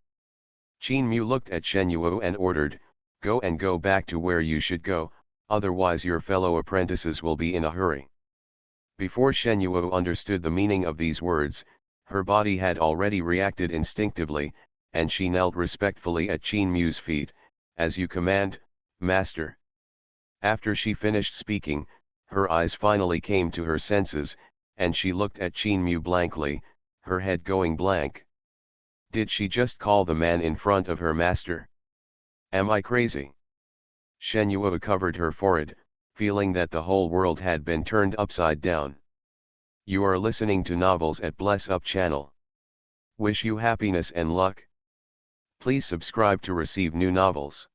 Qin Mu looked at Xuanhuan and ordered, "Go and go back to where you should go, otherwise your fellow apprentices will be in a hurry." Before Xuanhuan understood the meaning of these words, her body had already reacted instinctively, and she knelt respectfully at Qin Mu's feet. "As you command, master." After she finished speaking, her eyes finally came to her senses, and she looked at Qin Mu blankly, her head going blank. Did she just call the man in front of her master? Am I crazy? Xuanhuan covered her forehead, feeling that the whole world had been turned upside down. You are listening to Novels at Bless Up channel. Wish you happiness and luck. Please subscribe to receive new novels.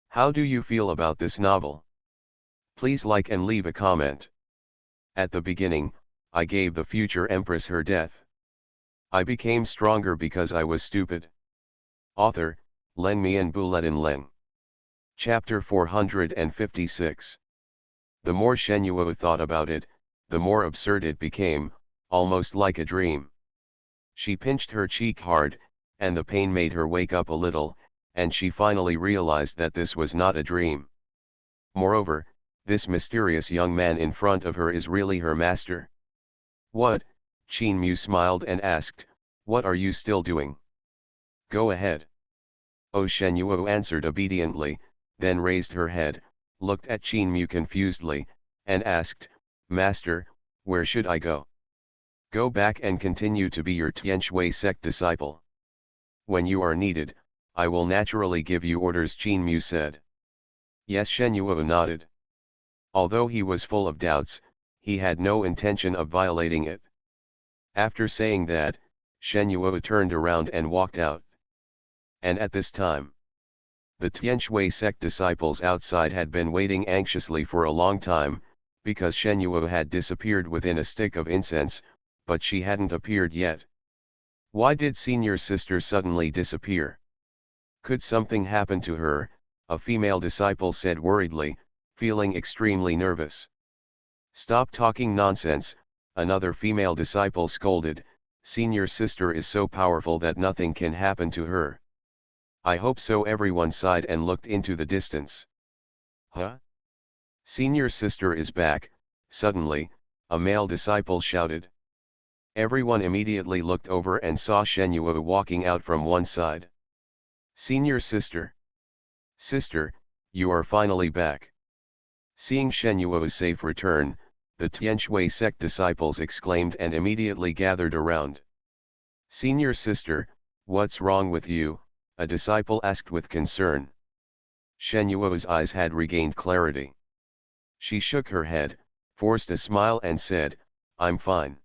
How do you feel about this novel? Please like and leave a comment. At the beginning, I gave the future empress her death. I became stronger because I was stupid. Author, Len Mian Buletin Leng. Chapter 456. The more Xuanhuan thought about it, the more absurd it became, almost like a dream. She pinched her cheek hard, and the pain made her wake up a little, and she finally realized that this was not a dream. Moreover, this mysterious young man in front of her is really her master. What? Qin Mu smiled and asked, what are you still doing? Go ahead. Oh, Shen Yuo answered obediently, then raised her head, looked at Qin Mu confusedly, and asked, Master, where should I go? Go back and continue to be your Tianshui sect disciple. When you are needed, I will naturally give you orders, Qin Mu said. Yes, Shen Yuo nodded. Although he was full of doubts, he had no intention of violating it. After saying that, Shen Yuo turned around and walked out. And at this time, the Tianshui sect disciples outside had been waiting anxiously for a long time, because Shen Yuo had disappeared within a stick of incense, but she hadn't appeared yet. Why did senior sister suddenly disappear? Could something happen to her? A female disciple said worriedly, feeling extremely nervous. Stop talking nonsense, another female disciple scolded. Senior sister is so powerful that nothing can happen to her. I hope so. Everyone sighed and looked into the distance. Huh? Senior sister is back, suddenly, a male disciple shouted. Everyone immediately looked over and saw Shen Yuo walking out from one side. Senior sister. Sister, you are finally back. Seeing Shen Yuo's safe return, the Tianshui sect disciples exclaimed and immediately gathered around. Senior sister, what's wrong with you? A disciple asked with concern. Shen Yuo's eyes had regained clarity. She shook her head, forced a smile and said, I'm fine.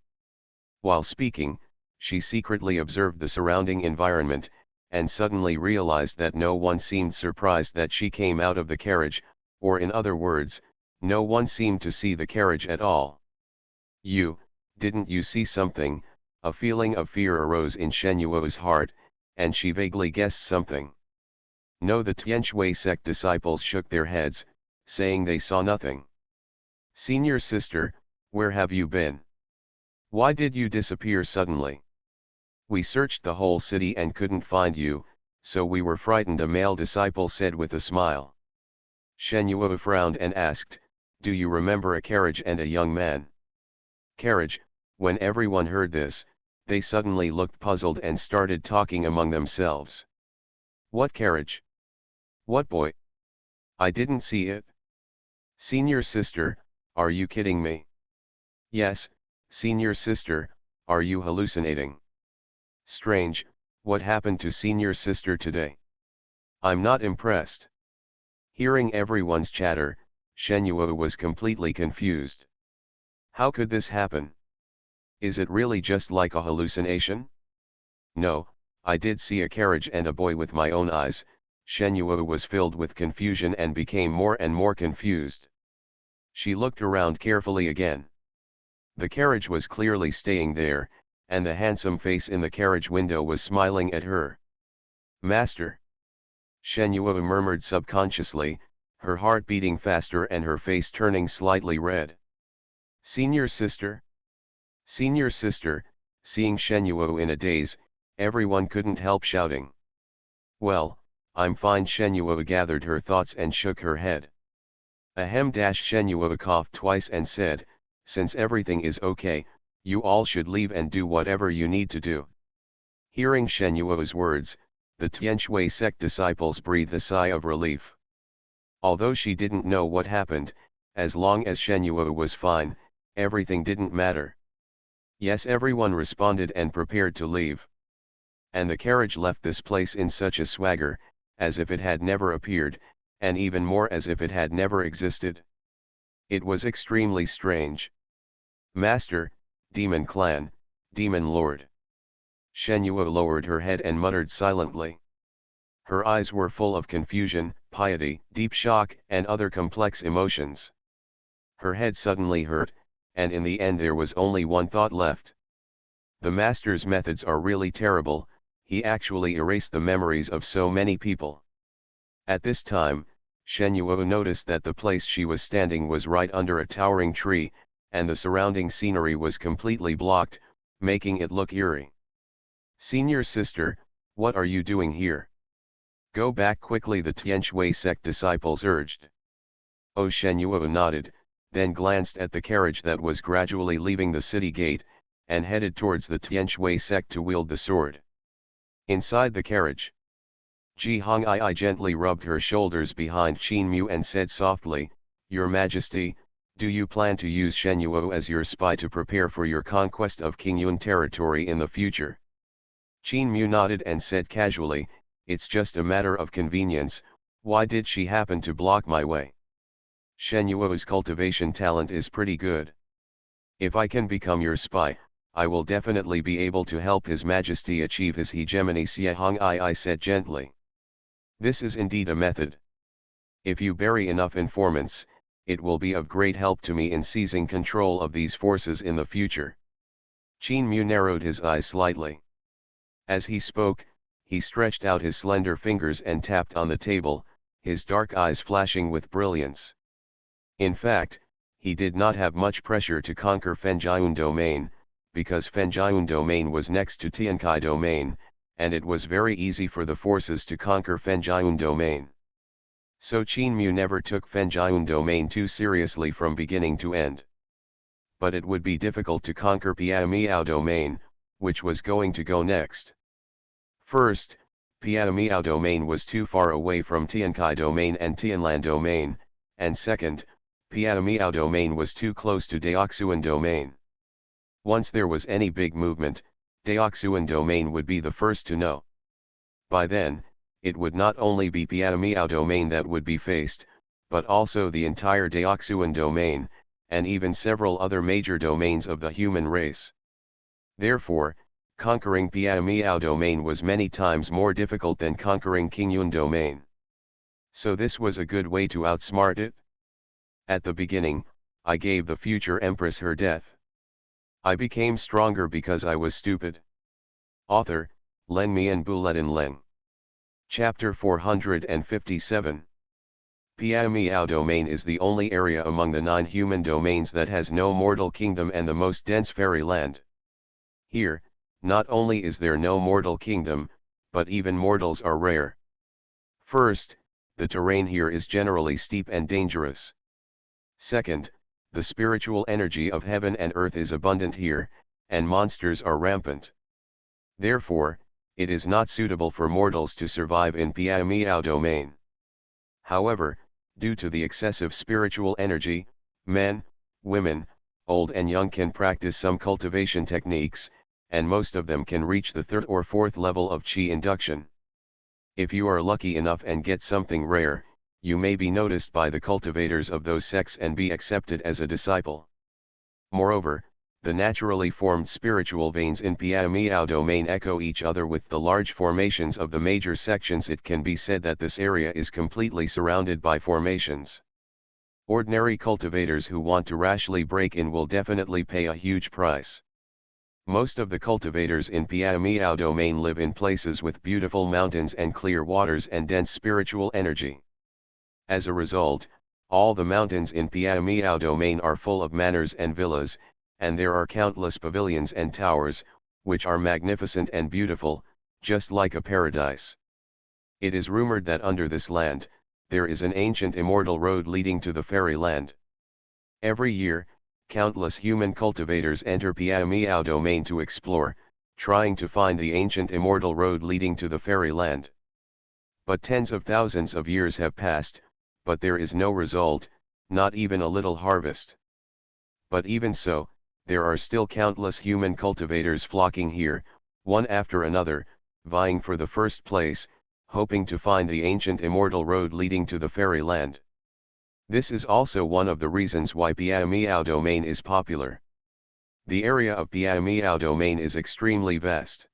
While speaking, she secretly observed the surrounding environment, and suddenly realized that no one seemed surprised that she came out of the carriage, or in other words, no one seemed to see the carriage at all. Didn't you see something? A feeling of fear arose in Shen Yuo's heart, and she vaguely guessed something. No, the Tianshui sect disciples shook their heads, saying they saw nothing. Senior sister, where have you been? Why did you disappear suddenly? We searched the whole city and couldn't find you, so we were frightened, a male disciple said with a smile. Shen Yuo frowned and asked, do you remember a carriage and a young man? Carriage. When everyone heard this, they suddenly looked puzzled and started talking among themselves. What carriage? What boy? I didn't see it. Senior sister, are you kidding me? Yes, senior sister, are you hallucinating? Strange, what happened to senior sister today? I'm not impressed. Hearing everyone's chatter, Shen Yuo was completely confused. How could this happen? Is it really just like a hallucination? No, I did see a carriage and a boy with my own eyes. Shen Yuo was filled with confusion and became more and more confused. She looked around carefully again. The carriage was clearly staying there, and the handsome face in the carriage window was smiling at her. Master. Shen Yuo murmured subconsciously, her heart beating faster and her face turning slightly red. Senior sister? Senior sister, seeing Shen Yuo in a daze, everyone couldn't help shouting. Well, I'm fine. Shen Yuo gathered her thoughts and shook her head. Ahem. Shen Yuo coughed twice and said, since everything is okay, you all should leave and do whatever you need to do. Hearing Shen Yuo's words, the Tianshui sect disciples breathed a sigh of relief. Although she didn't know what happened, as long as Shen Yuo was fine, everything didn't matter. Yes, everyone responded and prepared to leave. And the carriage left this place in such a swagger, as if it had never appeared, and even more as if it had never existed. It was extremely strange. Master, Demon Clan, Demon Lord. Shen Yuo lowered her head and muttered silently. Her eyes were full of confusion, piety, deep shock, and other complex emotions. Her head suddenly hurt, and in the end there was only one thought left. The master's methods are really terrible, he actually erased the memories of so many people. At this time, Shen Yuo noticed that the place she was standing was right under a towering tree, and the surrounding scenery was completely blocked, making it look eerie. Senior sister, What are you doing here? Go back quickly, the Tianshui sect disciples urged. Xuanhuan nodded, then glanced at the carriage that was gradually leaving the city gate, and headed towards the Tianshui sect to wield the sword. Inside the carriage, Ji Hongii gently rubbed her shoulders behind Qin Mu and said softly, "Your Majesty, do you plan to use Shenhuo as your spy to prepare for your conquest of Qingyun territory in the future?" Qin Mu nodded and said casually, "It's just a matter of convenience. Why did she happen to block my way? Shenhuo's cultivation talent is pretty good. If I can become your spy, I will definitely be able to help His Majesty achieve his hegemony," Xie Hongii said gently. "This is indeed a method. If you bury enough informants, it will be of great help to me in seizing control of these forces in the future." Qin Mu narrowed his eyes slightly. As he spoke, he stretched out his slender fingers and tapped on the table, his dark eyes flashing with brilliance. In fact, he did not have much pressure to conquer Fenjian domain, because Fenjian domain was next to Tiankai domain, and it was very easy for the forces to conquer Fenjian domain. So Qin Mu never took Fenjian domain too seriously from beginning to end. But it would be difficult to conquer Piamiao domain, which was going to go next. First, Piamiao domain was too far away from Tiankai domain and Tianlan domain, and second, Piamiao domain was too close to Daoxuan domain. Once there was any big movement, Daoxuan domain would be the first to know. By then, it would not only be Piamiao domain that would be faced, but also the entire Daoxuan domain, and even several other major domains of the human race. Therefore, conquering Piamiao domain was many times more difficult than conquering Qingyun domain. So this was a good way to outsmart it. At the beginning, I gave the future empress her death. I became stronger because I was stupid. Author, Leng Mian Buletin Leng. Chapter 457. Piamiao domain is the only area among the 9 human domains that has no mortal kingdom and the most dense fairy land. Here, not only is there no mortal kingdom, but even mortals are rare. First, the terrain here is generally steep and dangerous. Second, the spiritual energy of heaven and earth is abundant here, and monsters are rampant. Therefore, it is not suitable for mortals to survive in Piamiao domain. However, due to the excessive spiritual energy, men, women, old and young can practice some cultivation techniques, and most of them can reach the 3rd or 4th level of Qi induction. If you are lucky enough and get something rare, you may be noticed by the cultivators of those sects and be accepted as a disciple. Moreover, the naturally formed spiritual veins in Piamiao domain echo each other with the large formations of the major sections. It can be said that this area is completely surrounded by formations. Ordinary cultivators who want to rashly break in will definitely pay a huge price. Most of the cultivators in Piamiao domain live in places with beautiful mountains and clear waters and dense spiritual energy. As a result, all the mountains in Piamiao domain are full of manors and villas, and there are countless pavilions and towers, which are magnificent and beautiful, just like a paradise. It is rumored that under this land, there is an ancient immortal road leading to the fairy land. Every year, countless human cultivators enter Piamiao domain to explore, trying to find the ancient immortal road leading to the fairy land. But tens of thousands of years have passed, but there is no result, not even a little harvest. But even so, there are still countless human cultivators flocking here, one after another, vying for the first place, hoping to find the ancient immortal road leading to the fairy land. This is also one of the reasons why Piamiao domain is popular. The area of Piamiao domain is extremely vast.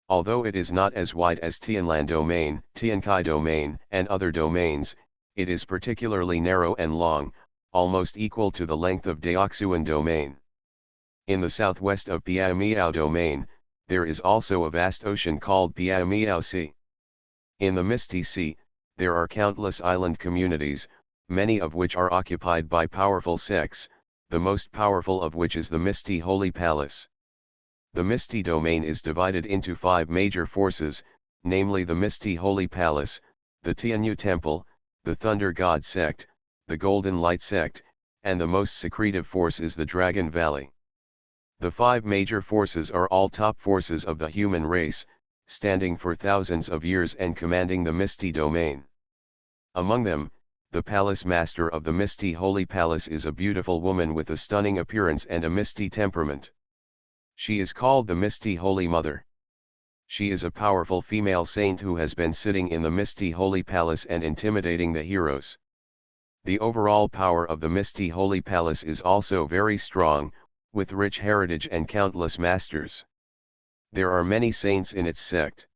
Although it is not as wide as Tianlan domain, Tiankai domain, and other domains, it is particularly narrow and long, almost equal to the length of Daoxuan domain. In the southwest of Piamiao domain, there is also a vast ocean called Piamiao Sea. In the Misty Sea, there are countless island communities, many of which are occupied by powerful sects, the most powerful of which is the Misty Holy Palace. The Misty domain is divided into 5 major forces, namely the Misty Holy Palace, the Tianyu Temple, the Thunder God Sect, the Golden Light Sect, and the most secretive force is the Dragon Valley. The 5 major forces are all top forces of the human race, standing for thousands of years and commanding the Misty Domain. Among them, the Palace Master of the Misty Holy Palace is a beautiful woman with a stunning appearance and a misty temperament. She is called the Misty Holy Mother. She is a powerful female saint who has been sitting in the Misty Holy Palace and intimidating the heroes. The overall power of the Misty Holy Palace is also very strong, with rich heritage and countless masters. There are many saints in its sect.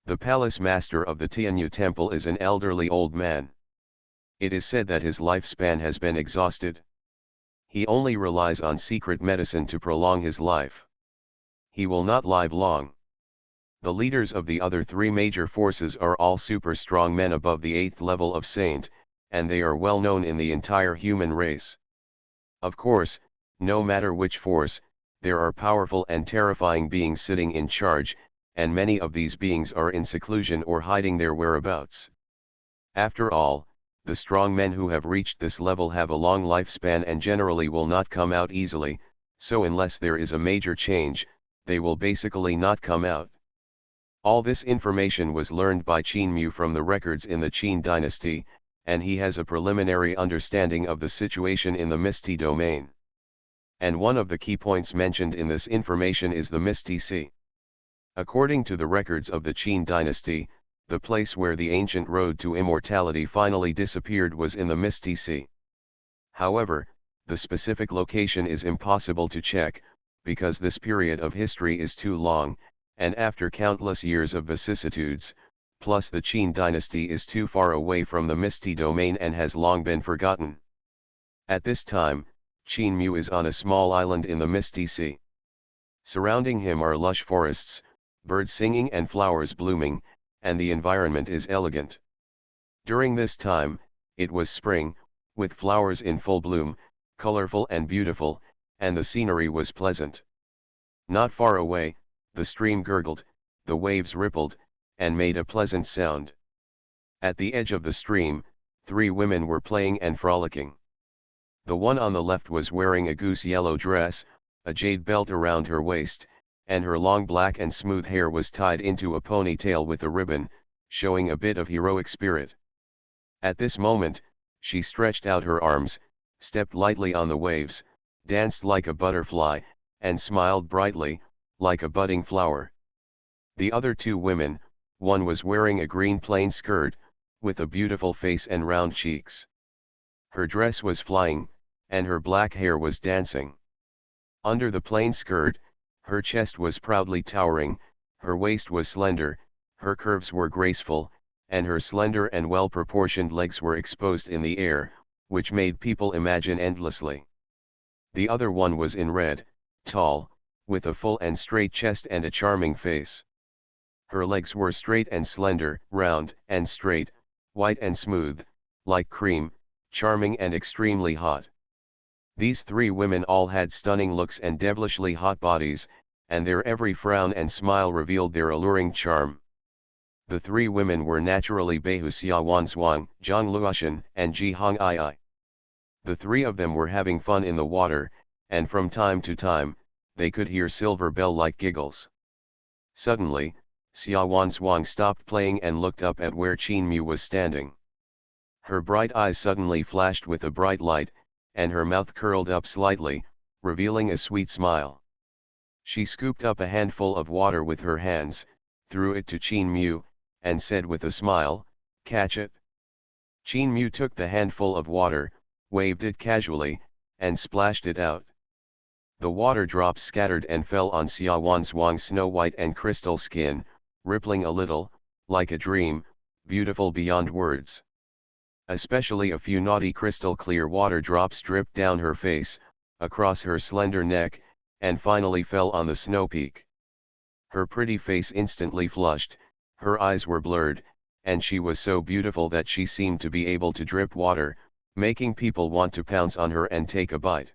The Palace Master of the Tianyu Temple is an elderly old man. It is said that his lifespan has been exhausted. He only relies on secret medicine to prolong his life. He will not live long. The leaders of the other 3 major forces are all super strong men above the 8th level of saint, and they are well known in the entire human race. Of course, no matter which force, there are powerful and terrifying beings sitting in charge, and many of these beings are in seclusion or hiding their whereabouts. After all, the strong men who have reached this level have a long lifespan and generally will not come out easily, so unless there is a major change, they will basically not come out. All this information was learned by Qin Mu from the records in the Qin dynasty, and he has a preliminary understanding of the situation in the Misty Domain. And one of the key points mentioned in this information is the Misty Sea. According to the records of the Qin dynasty, the place where the ancient road to immortality finally disappeared was in the Misty Sea. However, the specific location is impossible to check, because this period of history is too long, and after countless years of vicissitudes, plus the Qin dynasty is too far away from the Misty Domain and has long been forgotten. At this time, Qin Mu is on a small island in the Misty Sea. Surrounding him are lush forests, birds singing and flowers blooming, and the environment is elegant. During this time, it was spring, with flowers in full bloom, colorful and beautiful, and the scenery was pleasant. Not far away, the stream gurgled, the waves rippled, and made a pleasant sound. At the edge of the stream, 3 women were playing and frolicking. The one on the left was wearing a goose yellow dress, a jade belt around her waist, and her long black and smooth hair was tied into a ponytail with a ribbon, showing a bit of heroic spirit. At this moment, she stretched out her arms, stepped lightly on the waves, danced like a butterfly, and smiled brightly, like a budding flower. The other 2 women, one was wearing a green plain skirt, with a beautiful face and round cheeks. Her dress was flying, and her black hair was dancing. Under the plain skirt, her chest was proudly towering, her waist was slender, her curves were graceful, and her slender and well-proportioned legs were exposed in the air, which made people imagine endlessly. The other one was in red, tall, with a full and straight chest and a charming face. Her legs were straight and slender, round and straight, white and smooth, like cream, charming and extremely hot. These 3 women all had stunning looks and devilishly hot bodies, and their every frown and smile revealed their alluring charm. The 3 women were naturally Beihu Xuanhuan, Zhang Luoshan, and Ji Hongii. The 3 of them were having fun in the water, and from time to time, they could hear silver bell-like giggles. Suddenly, Xuanhuan stopped playing and looked up at where Qin Mu was standing. Her bright eyes suddenly flashed with a bright light, and her mouth curled up slightly, revealing a sweet smile. She scooped up a handful of water with her hands, threw it to Qin Mu, and said with a smile, "Catch it." Qin Mu took the handful of water, waved it casually, and splashed it out. The water drops scattered and fell on Xuanhuan's snow-white and crystal skin, rippling a little, like a dream, beautiful beyond words. Especially a few naughty crystal-clear water drops dripped down her face, across her slender neck, and finally fell on the snow peak. Her pretty face instantly flushed, her eyes were blurred, and she was so beautiful that she seemed to be able to drip water, making people want to pounce on her and take a bite.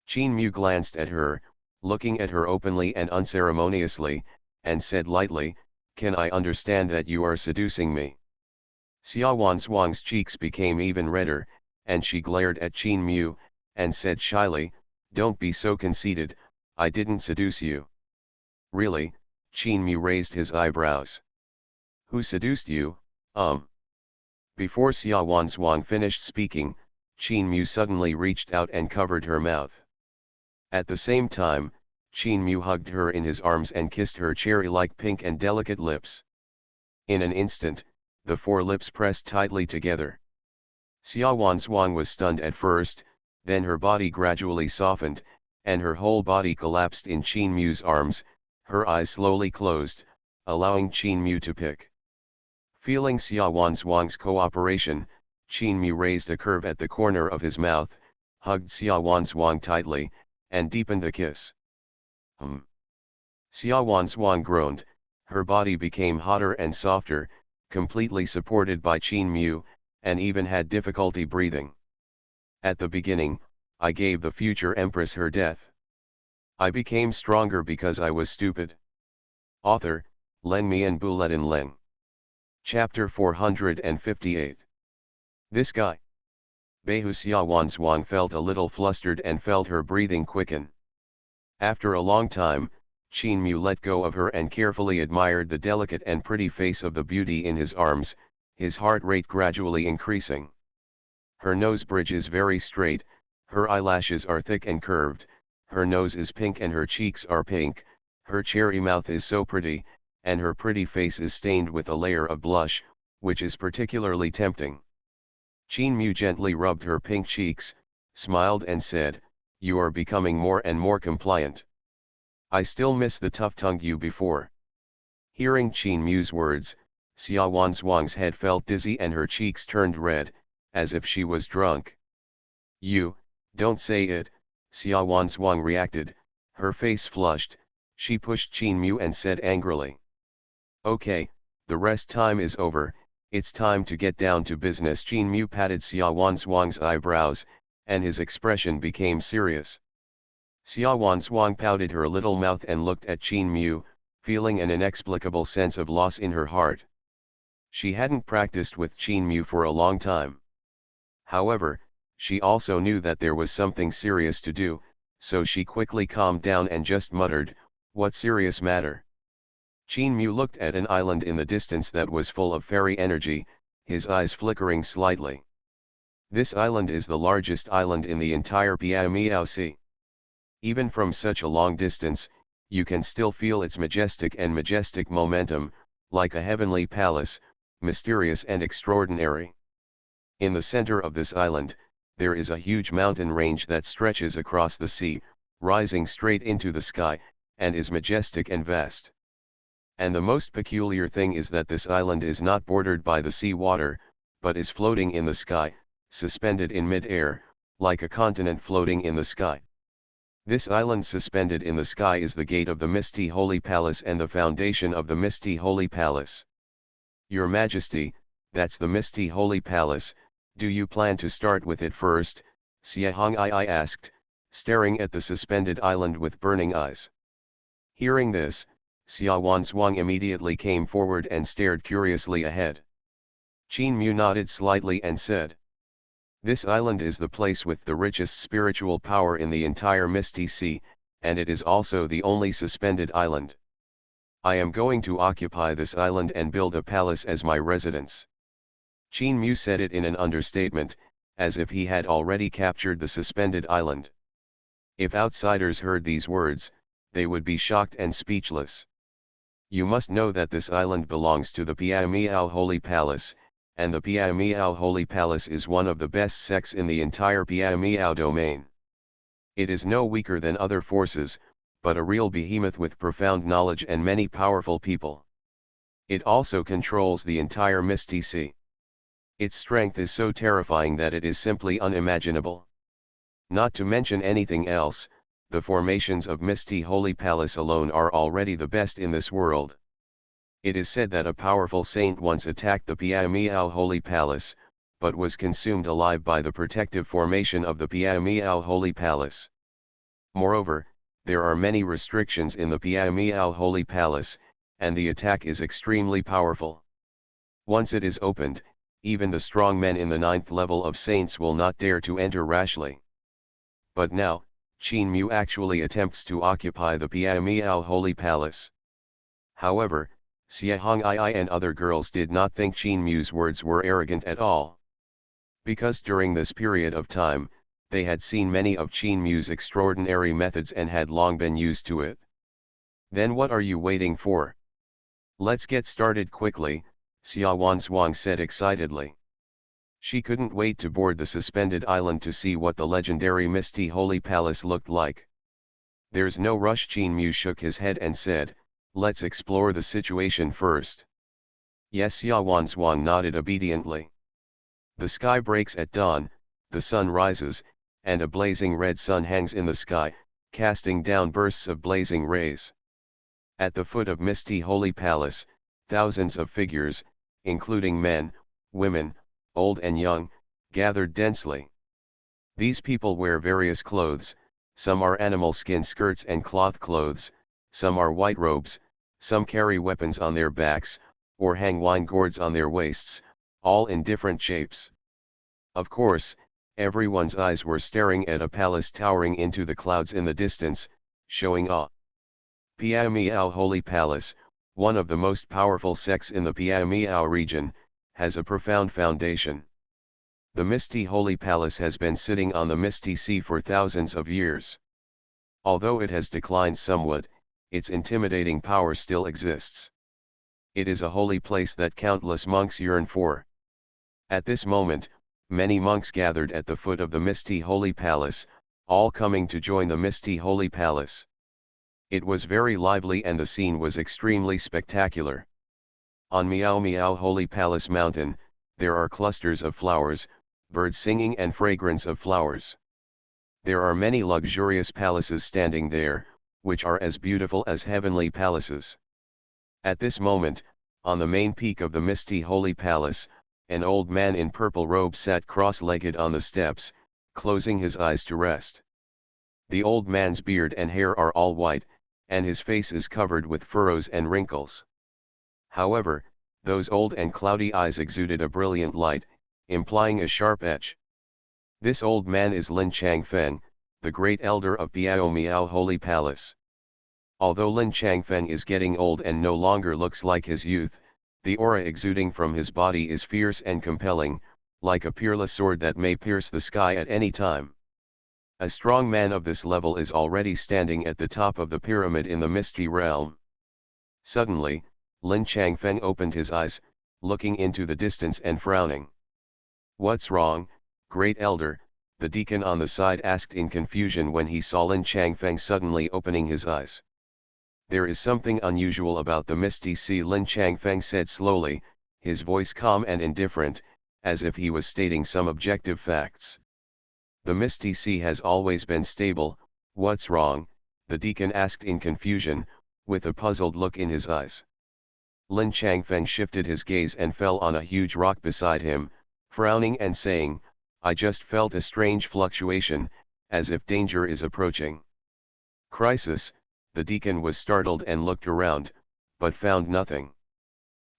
Qin Mu glanced at her, looking at her openly and unceremoniously, and said lightly, Can I understand that you are seducing me? Xuanhuan's cheeks became even redder, and she glared at Qin Mu, and said shyly, "Don't be so conceited, I didn't seduce you." "Really?" Qin Mu raised his eyebrows. "Who seduced you, Before Xuanhuan finished speaking, Qin Mu suddenly reached out and covered her mouth. At the same time, Qin Mu hugged her in his arms and kissed her cherry-like pink and delicate lips. In an instant, the four lips pressed tightly together. Xuanhuan was stunned at first, then her body gradually softened, and her whole body collapsed in Qin Mu's arms, her eyes slowly closed, allowing Qin Mu to pick. Feeling Xuanhuan's cooperation, Qin Mu raised a curve at the corner of his mouth, hugged Xuanhuan tightly, and deepened the kiss. Xuanhuan groaned, her body became hotter and softer, completely supported by Qin Mu, and even had difficulty breathing. At the beginning, I gave the future empress her death. I became stronger because I was stupid. Author, Len Mi and Buletin Leng. Chapter 458. This guy. Behu Xuanhuan felt a little flustered and felt her breathing quicken. After a long time, Qin Mu let go of her and carefully admired the delicate and pretty face of the beauty in his arms, his heart rate gradually increasing. Her nose bridge is very straight, her eyelashes are thick and curved, her nose is pink and her cheeks are pink, her cherry mouth is so pretty, and her pretty face is stained with a layer of blush, which is particularly tempting. Qin Mu gently rubbed her pink cheeks, smiled and said, "You are becoming more and more compliant. I still miss the tough-tongued you before." Hearing Qin Mu's words, Xuanhuan's head felt dizzy and her cheeks turned red, as if she was drunk. "You, don't say it," Xuanhuan reacted, her face flushed, she pushed Qin Mu and said angrily. "Okay, the rest time is over, it's time to get down to business." Qin Mu patted Xuanhuan's eyebrows, and his expression became serious. Xuanhuan pouted her little mouth and looked at Qin Mu, feeling an inexplicable sense of loss in her heart. She hadn't practiced with Qin Mu for a long time. However, she also knew that there was something serious to do, so she quickly calmed down and just muttered, "What serious matter?" Qin Mu looked at an island in the distance that was full of fairy energy, his eyes flickering slightly. This island is the largest island in the entire Piao Sea. Even from such a long distance, you can still feel its majestic momentum, like a heavenly palace, mysterious and extraordinary. In the center of this island, there is a huge mountain range that stretches across the sea, rising straight into the sky, and is majestic and vast. And the most peculiar thing is that this island is not bordered by the sea water, but is floating in the sky, suspended in mid-air, like a continent floating in the sky. This island suspended in the sky is the gate of the Misty Holy Palace and the foundation of the Misty Holy Palace. Your Majesty, that's the Misty Holy Palace, do you plan to start with it first? Xuanhuan asked, staring at the suspended island with burning eyes. Hearing this, Xuanhuan immediately came forward and stared curiously ahead. Qin Mu nodded slightly and said, "This island is the place with the richest spiritual power in the entire Misty Sea, and it is also the only suspended island. I am going to occupy this island and build a palace as my residence." Qin Mu said it in an understatement, as if he had already captured the suspended island. If outsiders heard these words, they would be shocked and speechless. You must know that this island belongs to the Piao Holy Palace, and the Piao Holy Palace is one of the best sects in the entire Piao domain. It is no weaker than other forces, but a real behemoth with profound knowledge and many powerful people. It also controls the entire Misty Sea. Its strength is so terrifying that it is simply unimaginable. Not to mention anything else, the formations of Misty Holy Palace alone are already the best in this world. It is said that a powerful saint once attacked the Piao Holy Palace, but was consumed alive by the protective formation of the Piao Holy Palace. Moreover, there are many restrictions in the Piao Holy Palace, and the attack is extremely powerful. Once it is opened, even the strong men in the 9th level of saints will not dare to enter rashly. But now, Qin Mu actually attempts to occupy the Piao Miao Holy Palace. However, Xuanhuan and other girls did not think Qin Mu's words were arrogant at all. Because during this period of time, they had seen many of Qin Mu's extraordinary methods and had long been used to it. Then what are you waiting for? Let's get started quickly, Xuanhuan said excitedly. She couldn't wait to board the suspended island to see what the legendary Misty Holy Palace looked like. There's no rush. Qin Mu shook his head and said, let's explore the situation first. Yes, Xuanhuan nodded obediently. The sky breaks at dawn, the sun rises, and a blazing red sun hangs in the sky, casting down bursts of blazing rays. At the foot of Misty Holy Palace, thousands of figures, including men, women, old and young, gathered densely. These people wear various clothes, some are animal skin skirts and cloth clothes, some are white robes, some carry weapons on their backs, or hang wine gourds on their waists, all in different shapes. Of course, everyone's eyes were staring at a palace towering into the clouds in the distance, showing awe. Piao Miao Holy Palace, one of the most powerful sects in the Piao Miao region, has a profound foundation. The Misty Holy Palace has been sitting on the Misty Sea for thousands of years. Although it has declined somewhat, its intimidating power still exists. It is a holy place that countless monks yearn for. At this moment, many monks gathered at the foot of the Misty Holy Palace, all coming to join the Misty Holy Palace. It was very lively and the scene was extremely spectacular. On Miao Miao Holy Palace Mountain, there are clusters of flowers, birds singing and fragrance of flowers. There are many luxurious palaces standing there, which are as beautiful as heavenly palaces. At this moment, on the main peak of the Misty Holy Palace, an old man in purple robe sat cross-legged on the steps, closing his eyes to rest. The old man's beard and hair are all white, and his face is covered with furrows and wrinkles. However, those old and cloudy eyes exuded a brilliant light, implying a sharp edge. This old man is Lin Changfeng, the great elder of Piao Miao Holy Palace. Although Lin Changfeng is getting old and no longer looks like his youth, the aura exuding from his body is fierce and compelling, like a peerless sword that may pierce the sky at any time. A strong man of this level is already standing at the top of the pyramid in the Misty Realm. Suddenly, Lin Changfeng opened his eyes, looking into the distance and frowning. What's wrong, great elder? The deacon on the side asked in confusion when he saw Lin Changfeng suddenly opening his eyes. There is something unusual about the Misty Sea, Lin Changfeng said slowly, his voice calm and indifferent, as if he was stating some objective facts. The Misty Sea has always been stable. What's wrong? The deacon asked in confusion, with a puzzled look in his eyes. Lin Changfeng shifted his gaze and fell on a huge rock beside him, frowning and saying, I just felt a strange fluctuation, as if danger is approaching. Crisis? The deacon was startled and looked around, but found nothing.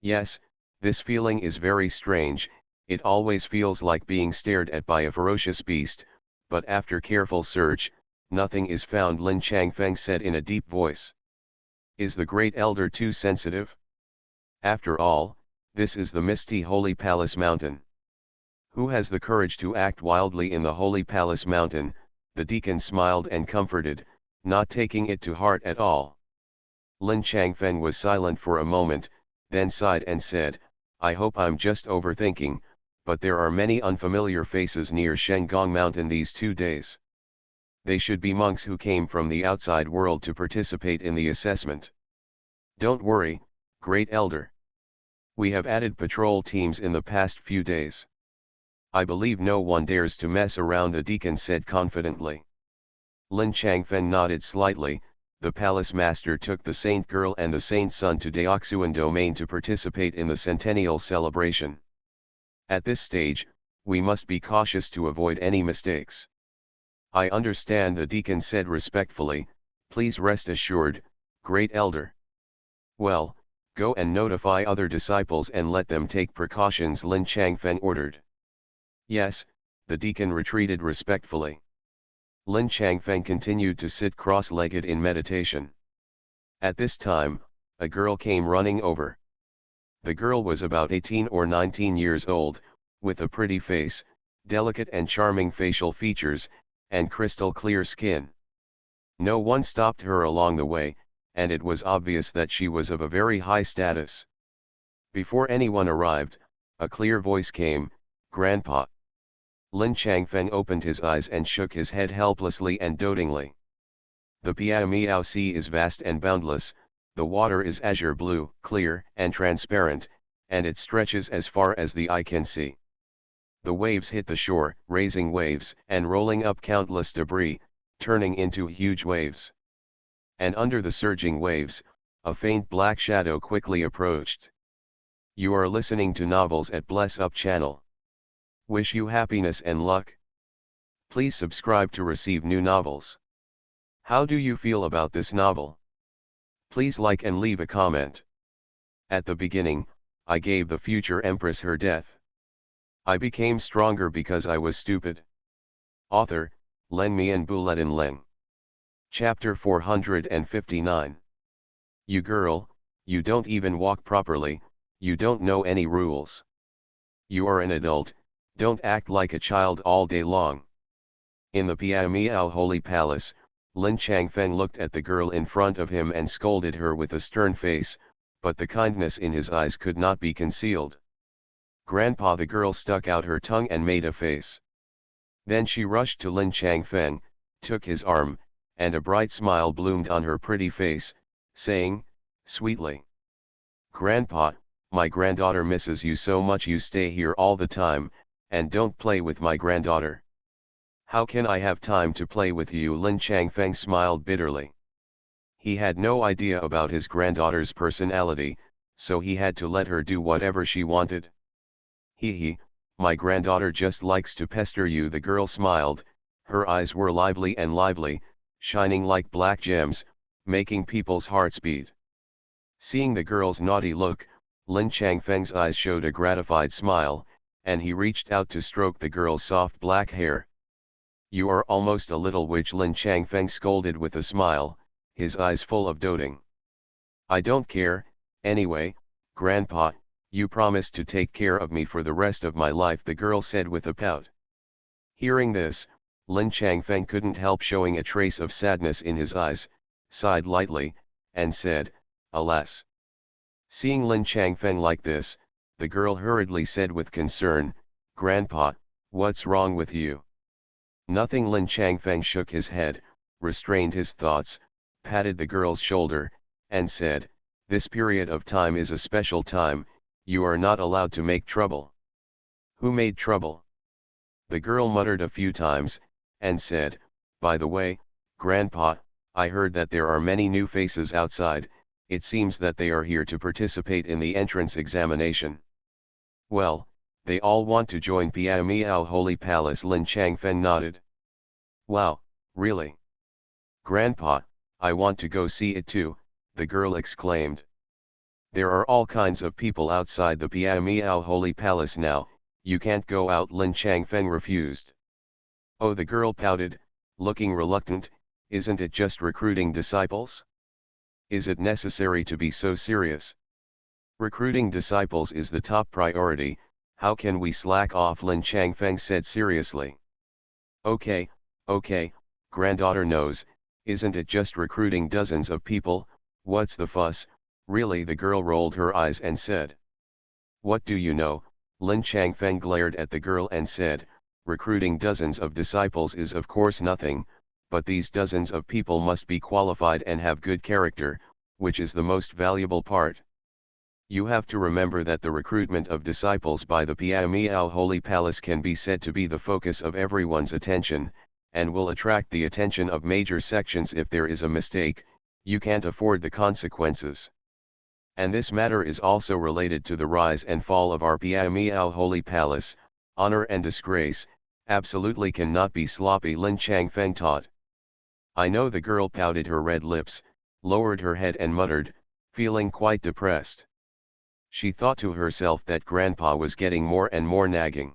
Yes, this feeling is very strange. It always feels like being stared at by a ferocious beast, but after careful search, nothing is found, Lin Changfeng said in a deep voice. Is the great elder too sensitive? After all, this is the Misty Holy Palace Mountain. Who has the courage to act wildly in the Holy Palace Mountain? The deacon smiled and comforted, not taking it to heart at all. Lin Changfeng was silent for a moment, then sighed and said, I hope I'm just overthinking, but there are many unfamiliar faces near Shenggong Mountain these 2 days. They should be monks who came from the outside world to participate in the assessment. Don't worry, great elder. We have added patrol teams in the past few days. I believe no one dares to mess around, the deacon said confidently. Lin Changfeng nodded slightly. The palace master took the saint girl and the saint son to Deoxuan domain to participate in the centennial celebration. At this stage, we must be cautious to avoid any mistakes. I understand, the deacon said respectfully, please rest assured, great elder. Well, Go and notify other disciples and let them take precautions, Lin Changfeng ordered. Yes, the deacon retreated respectfully. Lin Changfeng continued to sit cross-legged in meditation. At this time, a girl came running over. The girl was about 18 or 19 years old, with a pretty face, delicate and charming facial features, and crystal clear skin. No one stopped her along the way, and it was obvious that she was of a very high status. Before anyone arrived, a clear voice came, "Grandpa." Lin Changfeng opened his eyes and shook his head helplessly and dotingly. The Piao Sea is vast and boundless, the water is azure blue, clear and transparent, and it stretches as far as the eye can see. The waves hit the shore, raising waves and rolling up countless debris, turning into huge waves. And under the surging waves, a faint black shadow quickly approached. You are listening to Novels at Bless Up channel. Wish you happiness and luck. Please subscribe to receive new novels. How do you feel about this novel? Please like and leave a comment. At the beginning, I gave the future empress her death. I became stronger because I was stupid. Author, Len Mian Bulletin Leng. Chapter 459. You girl, you don't even walk properly, you don't know any rules. You are an adult, don't act like a child all day long. In the Piao Holy Palace, Lin Changfeng looked at the girl in front of him and scolded her with a stern face, but the kindness in his eyes could not be concealed. Grandpa, the girl stuck out her tongue and made a face. Then she rushed to Lin Changfeng, took his arm, and a bright smile bloomed on her pretty face, saying, sweetly, "Grandpa, my granddaughter misses you so much, you stay here all the time, and don't play with my granddaughter." "How can I have time to play with you?" Lin Changfeng smiled bitterly. He had no idea about his granddaughter's personality, so he had to let her do whatever she wanted. He, my granddaughter just likes to pester you." The girl smiled, her eyes were lively and lively, shining like black gems, making people's hearts beat. Seeing the girl's naughty look, Lin Changfeng's eyes showed a gratified smile, and he reached out to stroke the girl's soft black hair. "You are almost a little witch," Lin Changfeng scolded with a smile, his eyes full of doting. "I don't care, anyway, Grandpa, you promised to take care of me for the rest of my life," the girl said with a pout. Hearing this, Lin Changfeng couldn't help showing a trace of sadness in his eyes, sighed lightly, and said, "Alas." Seeing Lin Changfeng like this, the girl hurriedly said with concern, "Grandpa, what's wrong with you?" "Nothing." Lin Changfeng shook his head, restrained his thoughts, patted the girl's shoulder, and said, "This period of time is a special time, you are not allowed to make trouble." "Who made trouble?" The girl muttered a few times, and said, "By the way, Grandpa, I heard that there are many new faces outside, it seems that they are here to participate in the entrance examination." "Well, they all want to join Piao Holy Palace." Lin Changfeng nodded. "Wow, really? Grandpa, I want to go see it too," the girl exclaimed. "There are all kinds of people outside the Piao Holy Palace now, you can't go out." Lin Changfeng refused. "Oh," the girl pouted, looking reluctant, "isn't it just recruiting disciples? Is it necessary to be so serious? Recruiting disciples is the top priority, how can we slack off?" Lin Changfeng said seriously. Okay, granddaughter knows, isn't it just recruiting dozens of people, what's the fuss, really?" The girl rolled her eyes and said. "What do you know?" Lin Changfeng glared at the girl and said, "Recruiting dozens of disciples is of course nothing, but these dozens of people must be qualified and have good character, which is the most valuable part. You have to remember that the recruitment of disciples by the Piao Holy Palace can be said to be the focus of everyone's attention, and will attract the attention of major sections. If there is a mistake, you can't afford the consequences. And this matter is also related to the rise and fall of our Piao Holy Palace, honor and disgrace, absolutely cannot be sloppy." Lin Changfeng taught. "I know." The girl pouted her red lips, lowered her head and muttered, feeling quite depressed. She thought to herself that Grandpa was getting more and more nagging.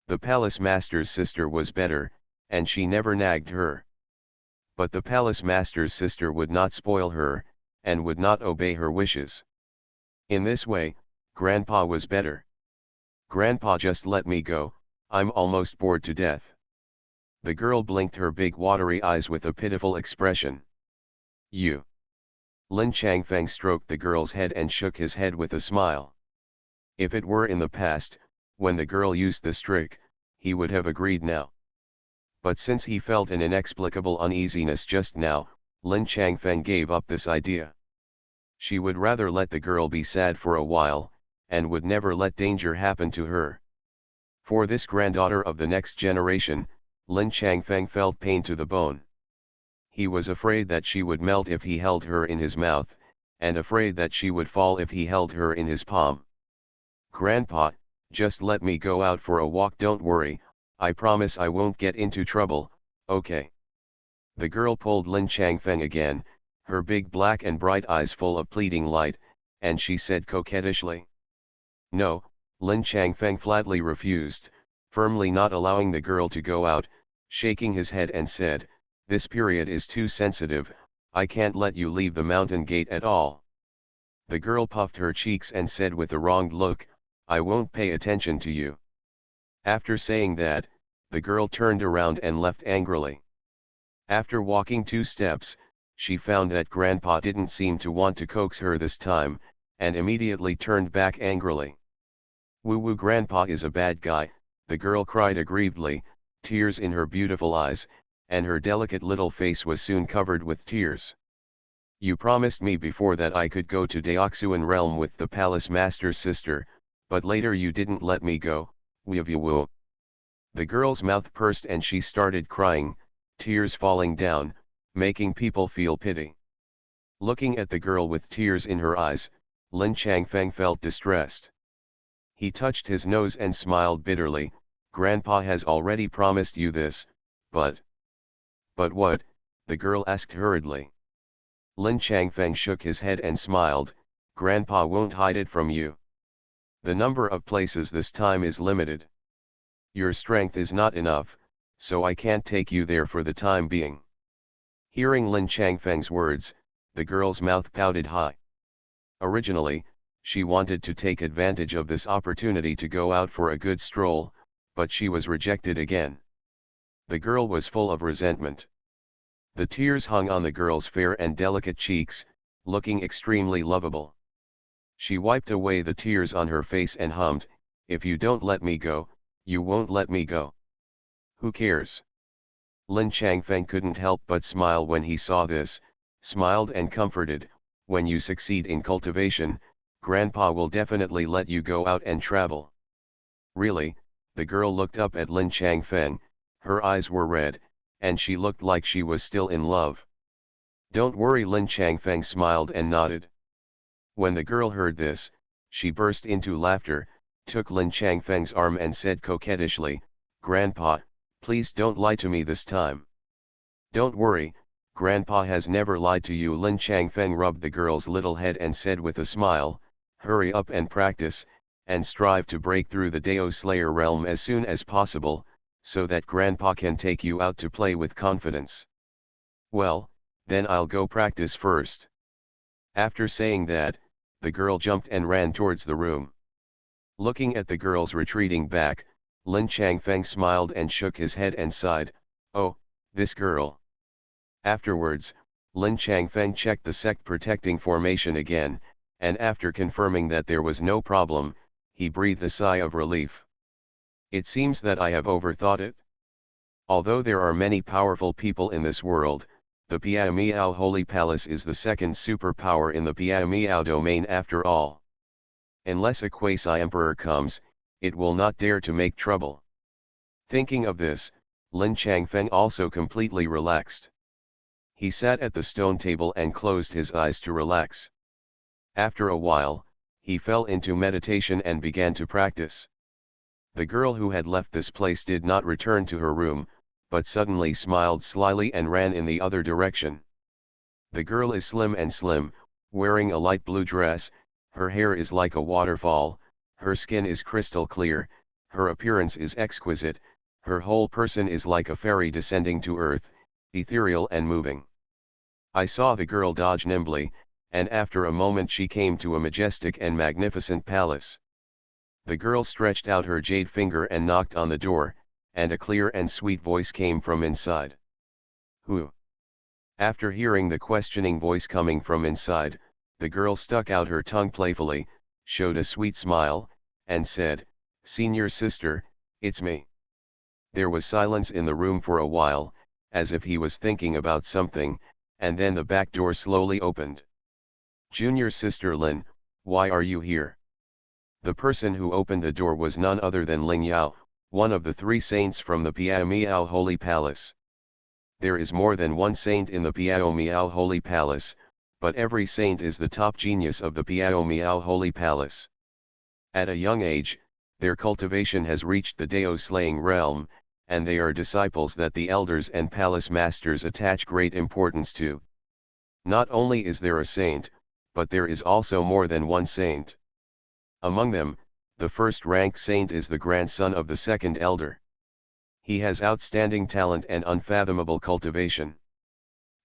The palace master's sister was better, and she never nagged her. But the palace master's sister would not spoil her, and would not obey her wishes. In this way, Grandpa was better. Grandpa, just let me go, I'm almost bored to death. The girl blinked her big watery eyes with a pitiful expression. You. Lin Changfeng stroked the girl's head and shook his head with a smile. If it were in the past, when the girl used this trick, he would have agreed now. But since he felt an inexplicable uneasiness just now, Lin Changfeng gave up this idea. She would rather let the girl be sad for a while, and would never let danger happen to her. For this granddaughter of the next generation, Lin Changfeng felt pain to the bone. He was afraid that she would melt if he held her in his mouth, and afraid that she would fall if he held her in his palm. Grandpa, just let me go out for a walk, don't worry, I promise I won't get into trouble, okay? The girl pulled Lin Changfeng again, her big black and bright eyes full of pleading light, and she said coquettishly. No, Lin Changfeng flatly refused, firmly not allowing the girl to go out, shaking his head and said, this period is too sensitive, I can't let you leave the mountain gate at all. The girl puffed her cheeks and said with a wronged look, I won't pay attention to you. After saying that, the girl turned around and left angrily. After walking 2 steps, she found that Grandpa didn't seem to want to coax her this time, and immediately turned back angrily. Woo-woo, Grandpa is a bad guy, the girl cried aggrievedly, tears in her beautiful eyes, and her delicate little face was soon covered with tears. You promised me before that I could go to Deoxuan realm with the palace master's sister, but later you didn't let me go, woo. The girl's mouth pursed and she started crying, tears falling down, making people feel pity. Looking at the girl with tears in her eyes, Lin Changfeng felt distressed. He touched his nose and smiled bitterly, Grandpa has already promised you this, but... But what? The girl asked hurriedly. Lin Changfeng shook his head and smiled, Grandpa won't hide it from you. The number of places this time is limited. Your strength is not enough, so I can't take you there for the time being. Hearing Lin Changfeng's words, the girl's mouth pouted high. Originally, she wanted to take advantage of this opportunity to go out for a good stroll, but she was rejected again. The girl was full of resentment. The tears hung on the girl's fair and delicate cheeks, looking extremely lovable. She wiped away the tears on her face and hummed, if you don't let me go, you won't let me go. Who cares? Lin Changfeng couldn't help but smile when he saw this, smiled and comforted, when you succeed in cultivation, Grandpa will definitely let you go out and travel. Really, the girl looked up at Lin Changfeng, her eyes were red, and she looked like she was still in love. Don't worry, Lin Changfeng smiled and nodded. When the girl heard this, she burst into laughter, took Lin Changfeng's arm and said coquettishly, Grandpa, please don't lie to me this time. Don't worry, Grandpa has never lied to you. Lin Changfeng rubbed the girl's little head and said with a smile, hurry up and practice, and strive to break through the Dao Slayer realm as soon as possible, so that Grandpa can take you out to play with confidence. Well, then I'll go practice first. After saying that, the girl jumped and ran towards the room. Looking at the girl's retreating back, Lin Changfeng smiled and shook his head and sighed, oh, this girl. Afterwards, Lin Changfeng checked the sect protecting formation again, and after confirming that there was no problem, he breathed a sigh of relief. It seems that I have overthought it. Although there are many powerful people in this world, the Piao Miao Holy Palace is the second superpower in the Piao Miao domain after all. Unless a quasi-emperor comes, it will not dare to make trouble. Thinking of this, Lin Changfeng also completely relaxed. He sat at the stone table and closed his eyes to relax. After a while, he fell into meditation and began to practice. The girl who had left this place did not return to her room, but suddenly smiled slyly and ran in the other direction. The girl is slim and slim, wearing a light blue dress, her hair is like a waterfall, her skin is crystal clear, her appearance is exquisite, her whole person is like a fairy descending to earth, ethereal and moving. I saw the girl dodge nimbly, and after a moment she came to a majestic and magnificent palace. The girl stretched out her jade finger and knocked on the door, and a clear and sweet voice came from inside. Who? After hearing the questioning voice coming from inside, the girl stuck out her tongue playfully, showed a sweet smile, and said, "Senior sister, it's me." There was silence in the room for a while, as if he was thinking about something, and then the back door slowly opened. "Junior sister Lin, why are you here?" The person who opened the door was none other than Ling Yao, one of the 3 saints from the Piao Miao Holy Palace. There is more than one saint in the Piao Miao Holy Palace, but every saint is the top genius of the Piao Miao Holy Palace. At a young age, their cultivation has reached the Dao slaying realm, and they are disciples that the elders and palace masters attach great importance to. Not only is there a saint, but there is also more than one saint. Among them, the first-rank saint is the grandson of the second elder. He has outstanding talent and unfathomable cultivation.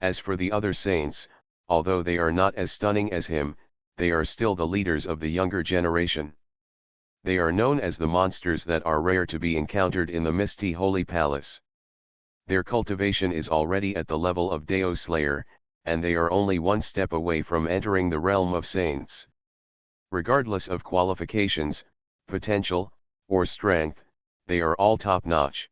As for the other saints, although they are not as stunning as him, they are still the leaders of the younger generation. They are known as the monsters that are rare to be encountered in the misty holy palace. Their cultivation is already at the level of Dao Slayer, and they are only one step away from entering the realm of saints. Regardless of qualifications, potential, or strength, they are all top-notch.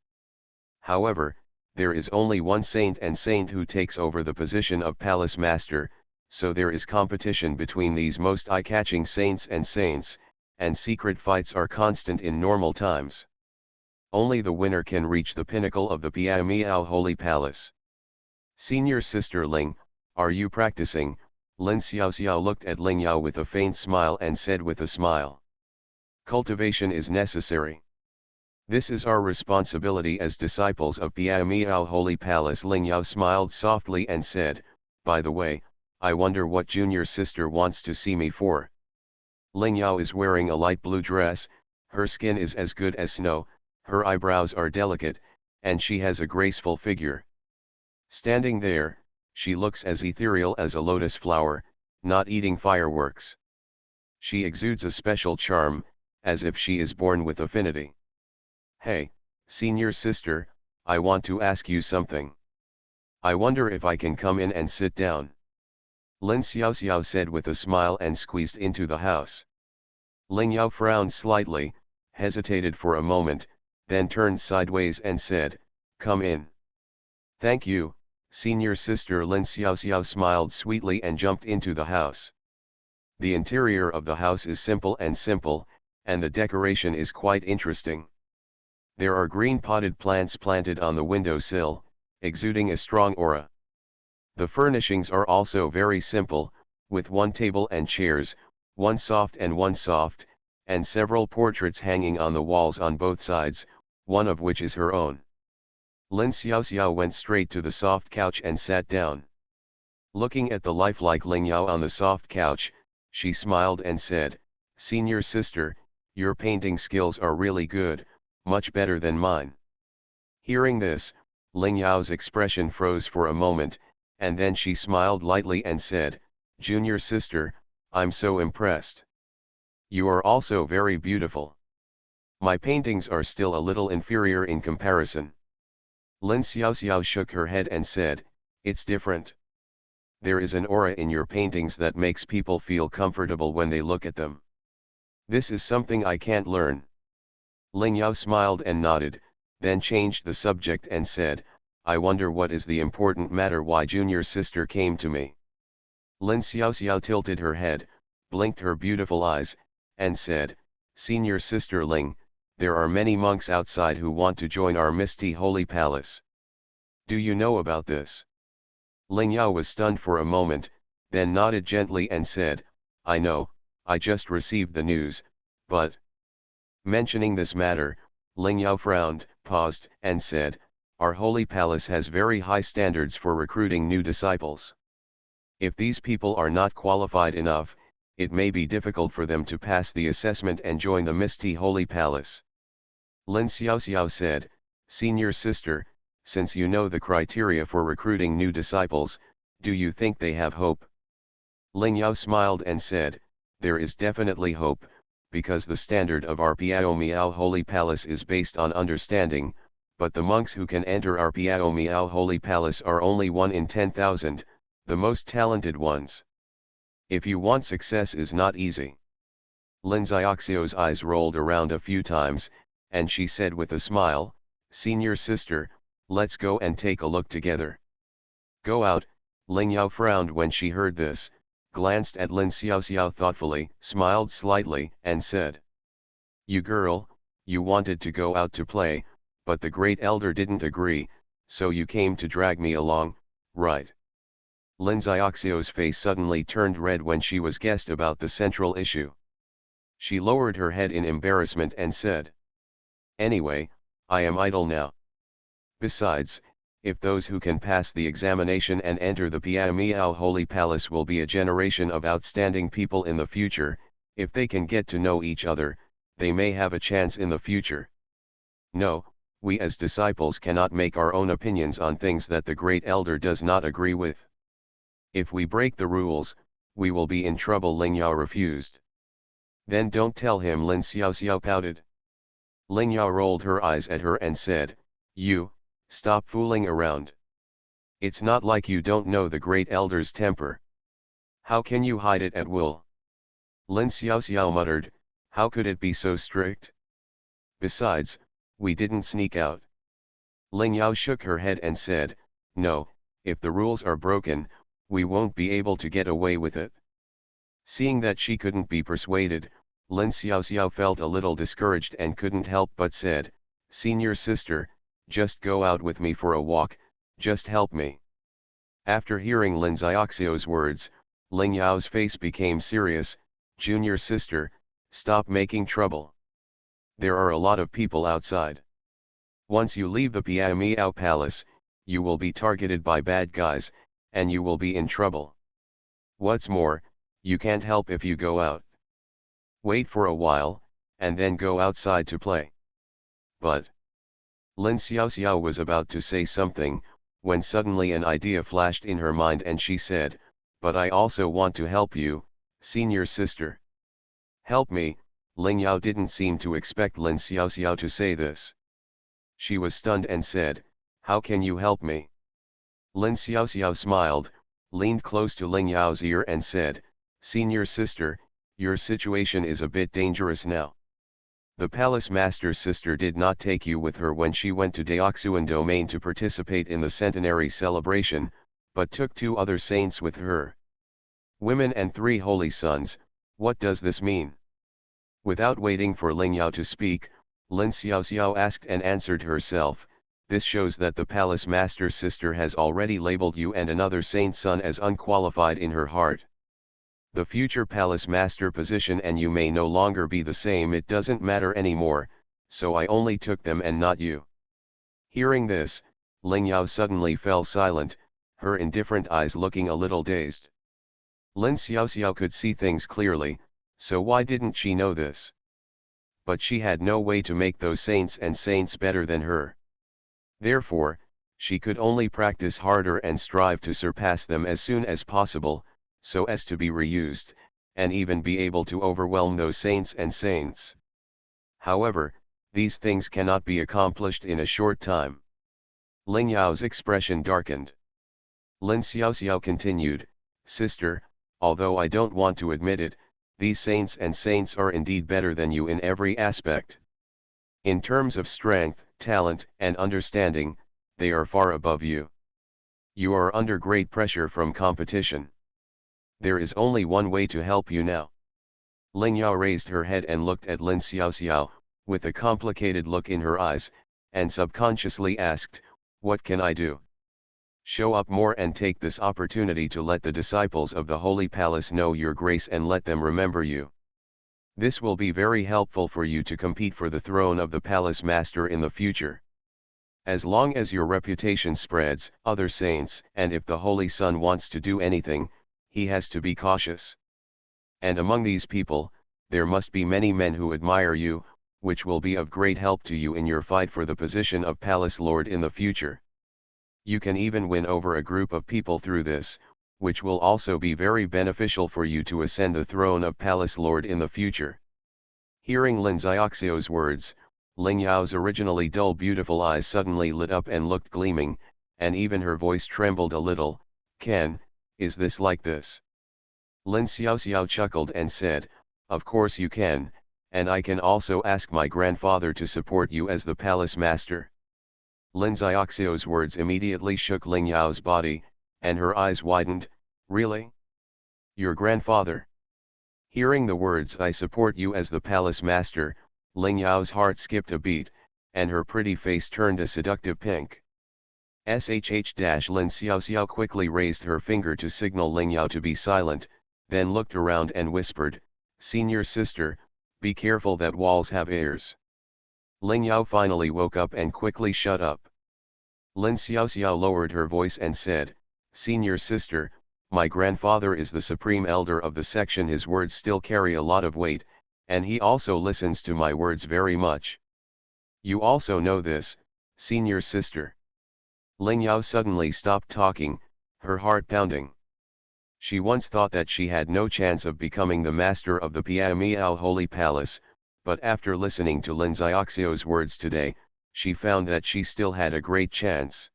However, there is only one saint and saint who takes over the position of palace master, so there is competition between these most eye-catching saints, and secret fights are constant in normal times. Only the winner can reach the pinnacle of the Piao Miao Holy Palace. "Senior sister Ling, are you practicing?" Lin Xiaoxiao looked at Ling Yao with a faint smile and said with a smile. "Cultivation is necessary. This is our responsibility as disciples of Piao Miao Holy Palace." Ling Yao smiled softly and said, "By the way, I wonder what junior sister wants to see me for." Ling Yao is wearing a light blue dress, her skin is as good as snow, her eyebrows are delicate, and she has a graceful figure. Standing there, she looks as ethereal as a lotus flower, not eating fireworks. She exudes a special charm, as if she is born with affinity. "Hey, senior sister, I want to ask you something. I wonder if I can come in and sit down." Lin Xiaoxiao said with a smile and squeezed into the house. Ling Yao frowned slightly, hesitated for a moment, then turned sideways and said, "Come in." "Thank you, senior sister." Lin Xiaoxiao smiled sweetly and jumped into the house. The interior of the house is simple, and the decoration is quite interesting. There are green potted plants planted on the windowsill, exuding a strong aura. The furnishings are also very simple, with one table and chairs, one soft, and several portraits hanging on the walls on both sides, one of which is her own. Lin Xiaoxiao went straight to the soft couch and sat down. Looking at the lifelike Ling Yao on the soft couch, she smiled and said, "Senior sister, your painting skills are really good, much better than mine." Hearing this, Ling Yao's expression froze for a moment, and then she smiled lightly and said, "Junior sister, I'm so impressed. You are also very beautiful. My paintings are still a little inferior in comparison." Lin Xiaoxiao shook her head and said, "It's different. There is an aura in your paintings that makes people feel comfortable when they look at them. This is something I can't learn." Ling Yao smiled and nodded, then changed the subject and said, "I wonder what is the important matter why junior sister came to me." Lin Xiaoxiao tilted her head, blinked her beautiful eyes, and said, "Senior sister Ling, there are many monks outside who want to join our misty holy palace. Do you know about this?" Ling Yao was stunned for a moment, then nodded gently and said, "I know, I just received the news, but..." Mentioning this matter, Ling Yao frowned, paused, and said, "Our holy palace has very high standards for recruiting new disciples. If these people are not qualified enough, it may be difficult for them to pass the assessment and join the Misty Holy Palace. Lin Xiaoxiao said, Senior sister, since you know the criteria for recruiting new disciples, do you think they have hope? Ling Yao smiled and said, there is definitely hope, because the standard of our Piao Miao Holy Palace is based on understanding, but the monks who can enter our Piao Miao Holy Palace are only 1 in 10,000, the most talented ones. If you want success is not easy. Lin Xiaoxiao's eyes rolled around a few times, and she said with a smile, Senior sister, let's go and take a look together. Go out. Ling Yao frowned when she heard this, glanced at Lin Xiaoxiao thoughtfully, smiled slightly, and said, You girl, you wanted to go out to play, but the great elder didn't agree, so you came to drag me along, right? Lin Xiaoxiao's face suddenly turned red when she was guessed about the central issue. She lowered her head in embarrassment and said, Anyway, I am idle now. Besides, if those who can pass the examination and enter the Piao Miao Holy Palace will be a generation of outstanding people in the future, if they can get to know each other, they may have a chance in the future. No, we as disciples cannot make our own opinions on things that the great elder does not agree with. If we break the rules, we will be in trouble. Ling Yao refused. Then don't tell him. Lin Xiaoxiao pouted. Ling Yao rolled her eyes at her and said, You, stop fooling around. It's not like you don't know the great elder's temper. How can you hide it at will? Lin Xiaoxiao muttered, How could it be so strict? Besides, we didn't sneak out. Ling Yao shook her head and said, No, if the rules are broken, we won't be able to get away with it. Seeing that she couldn't be persuaded, Lin Xiaoxiao felt a little discouraged and couldn't help but said, Senior sister, just go out with me for a walk, just help me. After hearing Lin Xiaoxiao's words, Ling Yao's face became serious. Junior sister, stop making trouble. There are a lot of people outside. Once you leave the Piao Miao Palace, you will be targeted by bad guys, and you will be in trouble. What's more, you can't help if you go out. Wait for a while, and then go outside to play. But Lin Xiaoxiao was about to say something, when suddenly an idea flashed in her mind and she said, But I also want to help you, senior sister. Help me. Ling Yao didn't seem to expect Lin Xiaoxiao to say this. She was stunned and said, How can you help me? Lin Xiaoxiao smiled, leaned close to Ling Yao's ear and said, Senior sister, your situation is a bit dangerous now. The palace master's sister did not take you with her when she went to Daoxuan domain to participate in the centenary celebration, but took 2 other saints with her. Women and 3 holy sons. What does this mean? Without waiting for Ling Yao to speak, Lin Xiaoxiao asked and answered herself, This shows that the palace master's sister has already labeled you and another saint's son as unqualified in her heart. The future palace master position and you may no longer be the same. It doesn't matter anymore, so I only took them and not you. Hearing this, Ling Yao suddenly fell silent, her indifferent eyes looking a little dazed. Lin Xiaoxiao could see things clearly, so why didn't she know this? But she had no way to make those saints and saints better than her. Therefore, she could only practice harder and strive to surpass them as soon as possible, so as to be reused, and even be able to overwhelm those saints and saints. However, these things cannot be accomplished in a short time. Ling Yao's expression darkened. Lin Xiaoxiao continued, Sister, although I don't want to admit it, these saints and saints are indeed better than you in every aspect. In terms of strength, talent, and understanding, they are far above you. You are under great pressure from competition. There is only one way to help you now. Ling Yao raised her head and looked at Lin Xiaoxiao, with a complicated look in her eyes, and subconsciously asked, What can I do? Show up more and take this opportunity to let the disciples of the Holy Palace know your grace and let them remember you. This will be very helpful for you to compete for the throne of the Palace Master in the future. As long as your reputation spreads, other saints, and if the Holy Son wants to do anything, he has to be cautious. And among these people, there must be many men who admire you, which will be of great help to you in your fight for the position of Palace Lord in the future. You can even win over a group of people through this, which will also be very beneficial for you to ascend the throne of Palace Lord in the future. Hearing Lin Xiaoxiu's words, Ling Yao's originally dull beautiful eyes suddenly lit up and looked gleaming, and even her voice trembled a little. Is this like this? Lin Xiaoxiao chuckled and said, of course you can, and I can also ask my grandfather to support you as the palace master. Lin Xiaoxiu's words immediately shook Ling Yao's body, and her eyes widened. Really? Your grandfather? Hearing the words I support you as the palace master, Ling Yao's heart skipped a beat, and her pretty face turned a seductive pink. Lin Xiaoxiao quickly raised her finger to signal Ling Yao to be silent, then looked around and whispered, Senior sister, be careful that walls have ears. Ling Yao finally woke up and quickly shut up. Lin Xiaoxiao lowered her voice and said, Senior sister, my grandfather is the supreme elder of the section. His words still carry a lot of weight, and he also listens to my words very much. You also know this, senior sister. Ling Yao suddenly stopped talking, her heart pounding. She once thought that she had no chance of becoming the master of the Piamiao Holy Palace, but after listening to Lin Xiaoxiu's words today, she found that she still had a great chance.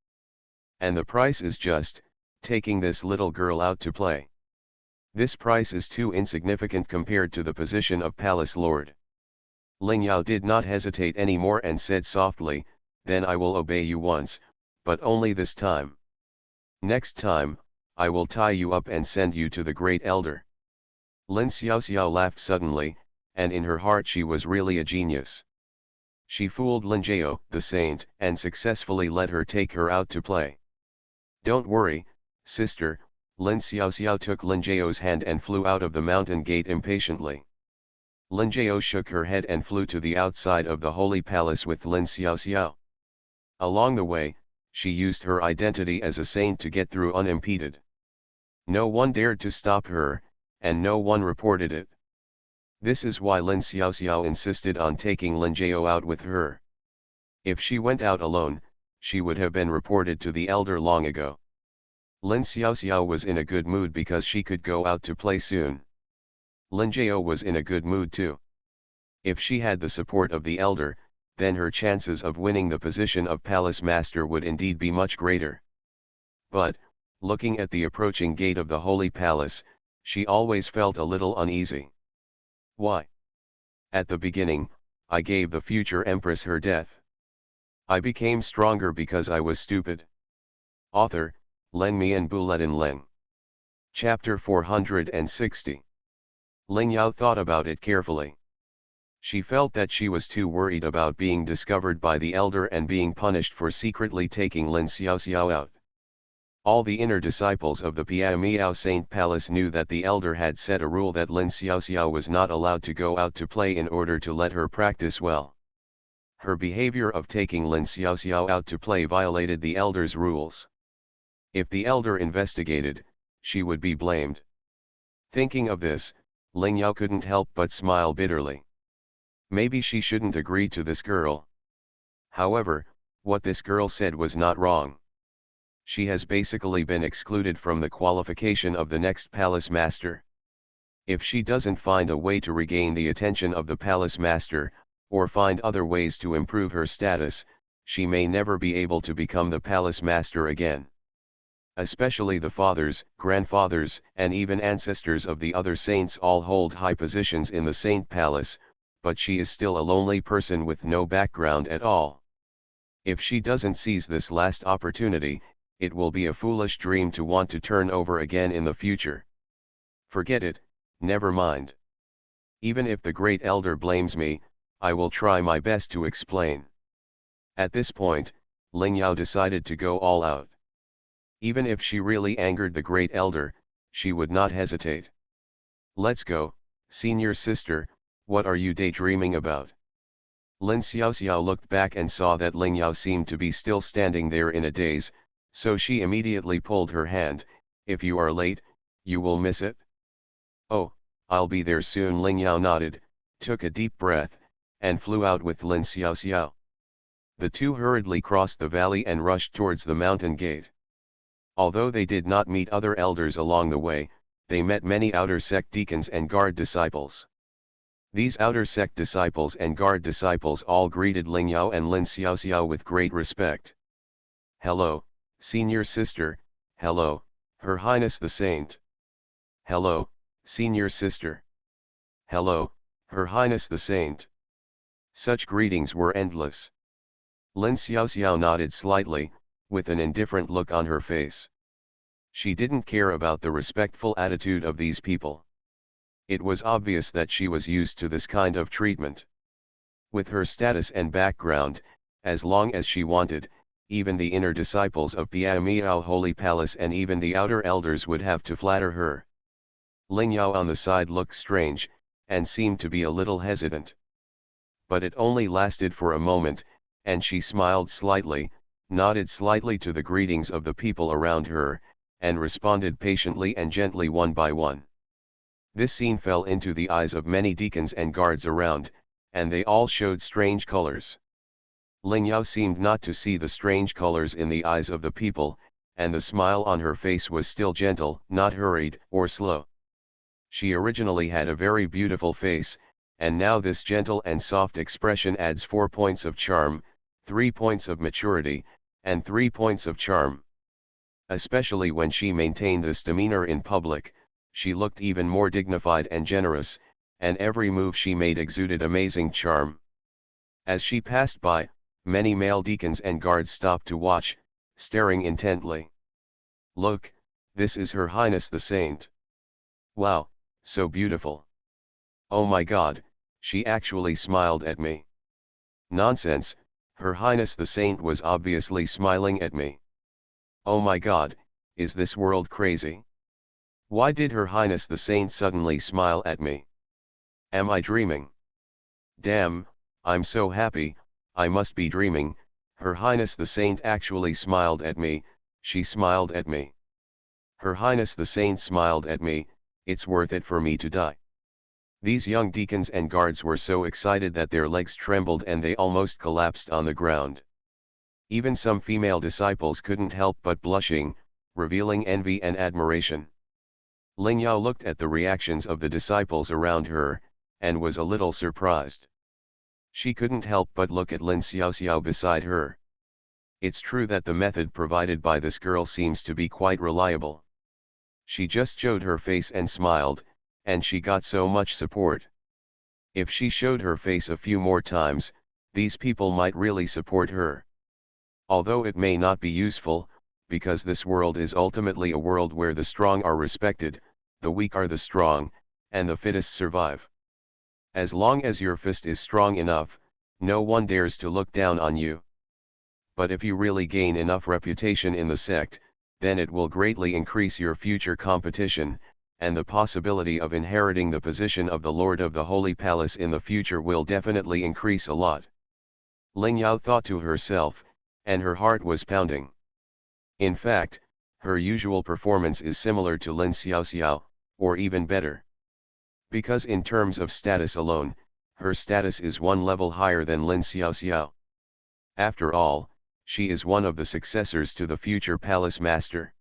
And the price is just, taking this little girl out to play. This price is too insignificant compared to the position of Palace Lord. Ling Yao did not hesitate anymore and said softly, then I will obey you once, but only this time. Next time, I will tie you up and send you to the great elder. Lin Xiaoxiao laughed suddenly, and in her heart she was really a genius. She fooled Lin Jiao, the saint, and successfully let her take her out to play. Don't worry, sister. Lin Xiaoxiao took Lin Jiao's hand and flew out of the mountain gate impatiently. Lin Jiao shook her head and flew to the outside of the holy palace with Lin Xiaoxiao. Along the way, she used her identity as a saint to get through unimpeded. No one dared to stop her, and no one reported it. This is why Lin Xiaoxiao insisted on taking Lin Jiao out with her. If she went out alone, she would have been reported to the elder long ago. Lin Xiaoxiao was in a good mood because she could go out to play soon. Lin Jiao was in a good mood too. If she had the support of the elder, then her chances of winning the position of palace master would indeed be much greater. But, looking at the approaching gate of the holy palace, she always felt a little uneasy. Why? At the beginning, I gave the future empress her death. I became stronger because I was stupid. Author, Len Mian Buletin Leng. Chapter 460. Ling Yao thought about it carefully. She felt that she was too worried about being discovered by the elder and being punished for secretly taking Lin Xiaoxiao out. All the inner disciples of the Piamiao Saint Palace knew that the elder had set a rule that Lin Xiaoxiao was not allowed to go out to play in order to let her practice well. Her behavior of taking Lin Xiaoxiao out to play violated the elder's rules. If the elder investigated, she would be blamed. Thinking of this, Ling Yao couldn't help but smile bitterly. Maybe she shouldn't agree to this girl. However, what this girl said was not wrong. She has basically been excluded from the qualification of the next palace master. If she doesn't find a way to regain the attention of the palace master, or find other ways to improve her status, she may never be able to become the palace master again. Especially the fathers, grandfathers, and even ancestors of the other saints all hold high positions in the saint palace, but she is still a lonely person with no background at all. If she doesn't seize this last opportunity, it will be a foolish dream to want to turn over again in the future. Forget it, never mind. Even if the great elder blames me, I will try my best to explain. At this point, Ling Yao decided to go all out. Even if she really angered the great elder, she would not hesitate. Let's go, senior sister, what are you daydreaming about? Lin Xiaoxiao looked back and saw that Ling Yao seemed to be still standing there in a daze, so she immediately pulled her hand. If you are late, You will miss it? Oh, I'll be there soon. Ling Yao nodded, took a deep breath, and flew out with Lin Xiaoxiao. The two hurriedly crossed the valley and rushed towards the mountain gate. Although they did not meet other elders along the way, they met many outer sect deacons and guard disciples. These outer sect disciples and guard disciples all greeted Ling Yao and Lin Xiaoxiao with great respect. Hello, senior sister. Hello, Her Highness the Saint. Hello, senior sister. Hello, Her Highness the Saint. Such greetings were endless. Lin Xiaoxiao nodded slightly, with an indifferent look on her face. She didn't care about the respectful attitude of these people. It was obvious that she was used to this kind of treatment. With her status and background, as long as she wanted, even the inner disciples of Piamiao Holy Palace and even the outer elders would have to flatter her. Ling Yao on the side looked strange, and seemed to be a little hesitant. But it only lasted for a moment, and she smiled slightly, nodded slightly to the greetings of the people around her, and responded patiently and gently one by one. This scene fell into the eyes of many deacons and guards around, and they all showed strange colors. Ling Yao seemed not to see the strange colors in the eyes of the people, and the smile on her face was still gentle, not hurried or slow. She originally had a very beautiful face, and now this gentle and soft expression adds 4 points of charm, 3 points of maturity, and 3 points of charm. Especially when she maintained this demeanor in public, she looked even more dignified and generous, and every move she made exuded amazing charm. As she passed by, many male deacons and guards stopped to watch, staring intently. Look, this is Her Highness the Saint. Wow, so beautiful. Oh my God, she actually smiled at me. Nonsense, Her Highness the Saint was obviously smiling at me. Oh my God, is this world crazy? Why did Her Highness the Saint suddenly smile at me? Am I dreaming? Damn, I'm so happy, I must be dreaming. Her Highness the Saint actually smiled at me, she smiled at me. Her Highness the Saint smiled at me, it's worth it for me to die. These young deacons and guards were so excited that their legs trembled and they almost collapsed on the ground. Even some female disciples couldn't help but blushing, revealing envy and admiration. Ling Yao looked at the reactions of the disciples around her, and was a little surprised. She couldn't help but look at Lin Xiaoxiao beside her. It's true that the method provided by this girl seems to be quite reliable. She just showed her face and smiled, and she got so much support. If she showed her face a few more times, these people might really support her. Although it may not be useful, because this world is ultimately a world where the strong are respected, the weak are the strong, and the fittest survive. As long as your fist is strong enough, no one dares to look down on you. But if you really gain enough reputation in the sect, then it will greatly increase your future competition, and the possibility of inheriting the position of the Lord of the Holy Palace in the future will definitely increase a lot. Ling Yao thought to herself, and her heart was pounding. In fact, her usual performance is similar to Lin Xiaoxiao, or even better. Because in terms of status alone, her status is one level higher than Lin Xiaoxiao. After all, she is one of the successors to the future palace master.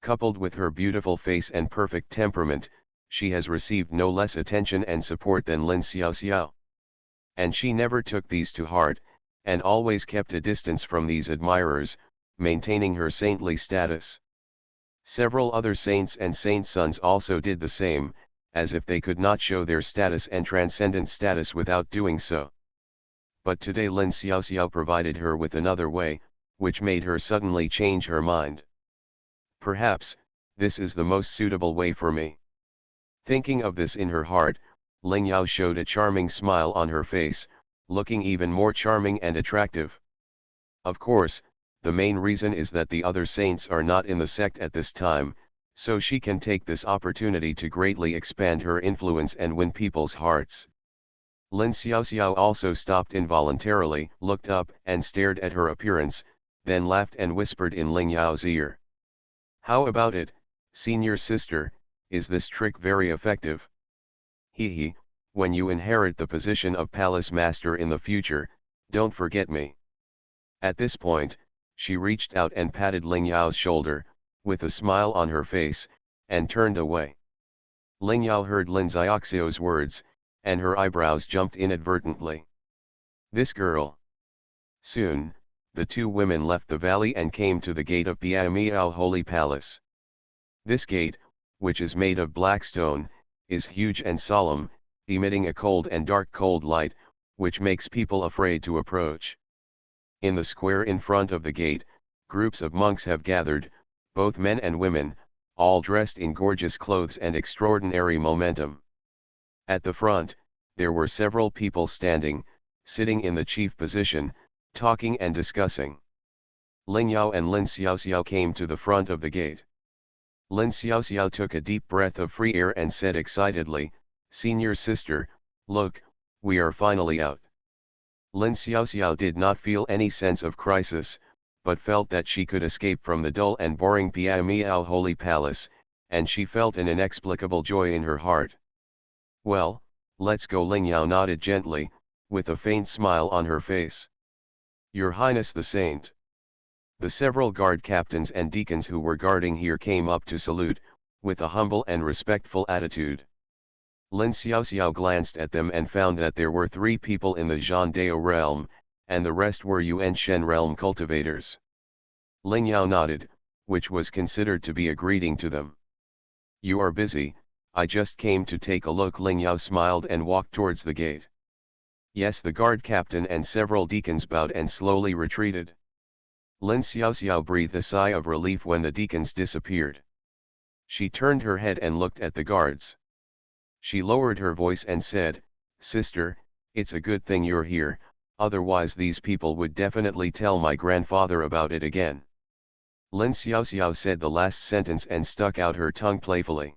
Coupled with her beautiful face and perfect temperament, she has received no less attention and support than Lin Xiaoxiao. And she never took these to heart, and always kept a distance from these admirers, maintaining her saintly status. Several other saints and saint sons also did the same, as if they could not show their status and transcendent status without doing so. But today Lin Xiaoxiao provided her with another way, which made her suddenly change her mind. Perhaps, this is the most suitable way for me. Thinking of this in her heart, Ling Yao showed a charming smile on her face, looking even more charming and attractive. Of course, the main reason is that the other saints are not in the sect at this time, so she can take this opportunity to greatly expand her influence and win people's hearts. Lin Xiaoxiao also stopped involuntarily, looked up and stared at her appearance, then laughed and whispered in Ling Yao's ear. How about it, senior sister, is this trick very effective? He, when you inherit the position of palace master in the future, don't forget me. At this point, she reached out and patted Ling Yao's shoulder, with a smile on her face, and turned away. Ling Yao heard Lin Xiaoxio's words, and her eyebrows jumped inadvertently. This girl. Soon, the two women left the valley and came to the gate of Piamiao Holy Palace. This gate, which is made of black stone, is huge and solemn, emitting a cold and dark cold light, which makes people afraid to approach. In the square in front of the gate, groups of monks have gathered, both men and women, all dressed in gorgeous clothes and extraordinary momentum. At the front, there were several people standing, sitting in the chief position, talking and discussing. Ling Yao and Lin Xiaoxiao came to the front of the gate. Lin Xiaoxiao took a deep breath of free air and said excitedly, "Senior sister, look, we are finally out." Lin Xiaoxiao did not feel any sense of crisis, but felt that she could escape from the dull and boring Piamiao Holy Palace, and she felt an inexplicable joy in her heart. "Well, let's go." Ling Yao nodded gently, with a faint smile on her face. "Your Highness the Saint." The several guard captains and deacons who were guarding here came up to salute, with a humble and respectful attitude. Lin Xiaoxiao glanced at them and found that there were 3 people in the Zhandao realm, and the rest were Yuan Shen realm cultivators. Ling Yao nodded, which was considered to be a greeting to them. "You are busy, I just came to take a look." Ling Yao smiled and walked towards the gate. "Yes." The guard captain and several deacons bowed and slowly retreated. Lin Xiaoxiao breathed a sigh of relief when the deacons disappeared. She turned her head and looked at the guards. She lowered her voice and said, "Sister, it's a good thing you're here, otherwise these people would definitely tell my grandfather about it again." Lin Xiaoxiao said the last sentence and stuck out her tongue playfully.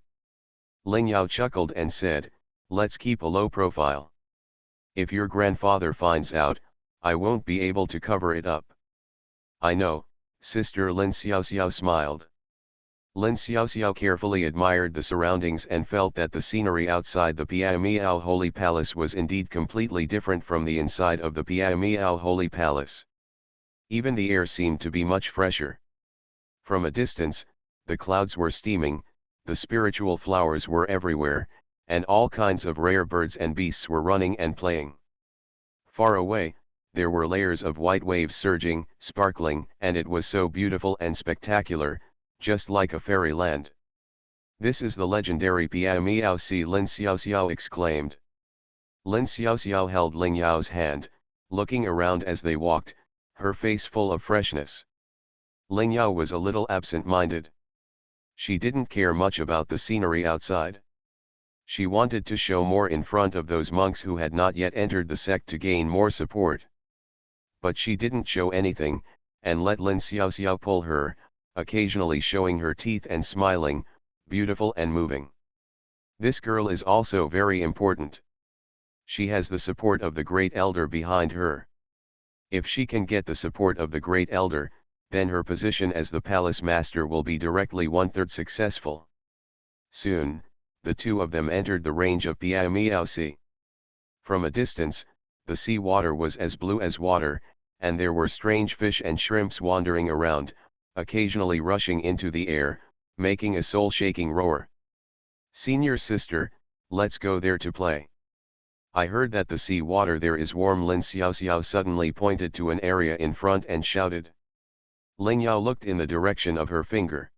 Ling Yao chuckled and said, "Let's keep a low profile. If your grandfather finds out, I won't be able to cover it up." "I know, sister." Lin Xiaoxiao smiled. Lin Xiaoxiao carefully admired the surroundings and felt that the scenery outside the Piamiao Holy Palace was indeed completely different from the inside of the Piamiao Holy Palace. Even the air seemed to be much fresher. From a distance, the clouds were steaming, the spiritual flowers were everywhere, and all kinds of rare birds and beasts were running and playing. Far away, there were layers of white waves surging, sparkling, and it was so beautiful and spectacular, just like a fairyland. "This is the legendary Piamiao Sea," Lin Xiaoxiao exclaimed. Lin Xiaoxiao held Ling Yao's hand, looking around as they walked, her face full of freshness. Ling Yao was a little absent-minded. She didn't care much about the scenery outside. She wanted to show more in front of those monks who had not yet entered the sect to gain more support. But she didn't show anything, and let Lin Xiaoxiao pull her, occasionally showing her teeth and smiling, beautiful and moving. "This girl is also very important. She has the support of the Great Elder behind her. If she can get the support of the Great Elder, then her position as the palace master will be directly 1/3 successful." Soon, the two of them entered the range of Piamiao Sea. From a distance, the sea water was as blue as water, and there were strange fish and shrimps wandering around, occasionally rushing into the air, making a soul-shaking roar. "Senior sister, let's go there to play. I heard that the sea water there is warm." Lin Xiaoxiao suddenly pointed to an area in front and shouted. Ling Yao looked in the direction of her finger.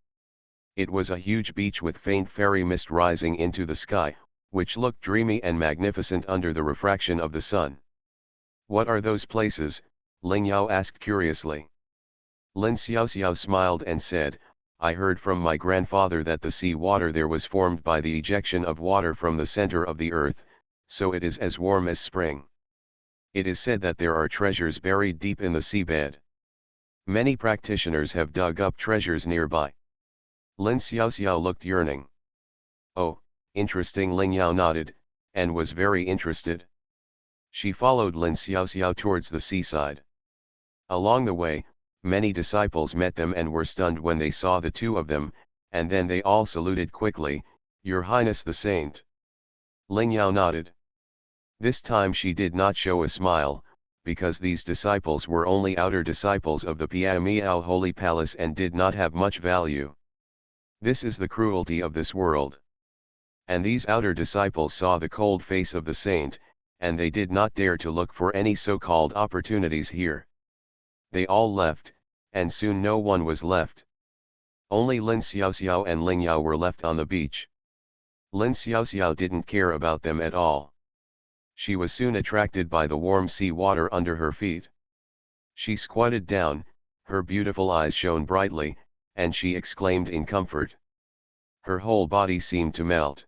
It was a huge beach with faint fairy mist rising into the sky, which looked dreamy and magnificent under the refraction of the sun. "What are those places?" Ling Yao asked curiously. Lin Xiaoxiao smiled and said, "I heard from my grandfather that the sea water there was formed by the ejection of water from the center of the earth, so it is as warm as spring. It is said that there are treasures buried deep in the seabed. Many practitioners have dug up treasures nearby." Lin Xiaoxiao looked yearning. "Oh, interesting." Ling Yao nodded, and was very interested. She followed Lin Xiaoxiao towards the seaside. Along the way, many disciples met them and were stunned when they saw the two of them, and then they all saluted quickly, Your Highness the Saint. Ling Yao nodded. This time she did not show a smile, because these disciples were only outer disciples of the Piamiao Holy Palace and did not have much value. This is the cruelty of this world. And these outer disciples saw the cold face of the saint, and they did not dare to look for any so-called opportunities here. They all left, and soon no one was left. Only Lin Xiaoxiao and Ling Yao were left on the beach. Lin Xiaoxiao didn't care about them at all. She was soon attracted by the warm sea water under her feet. She squatted down, her beautiful eyes shone brightly, and she exclaimed in comfort. Her whole body seemed to melt.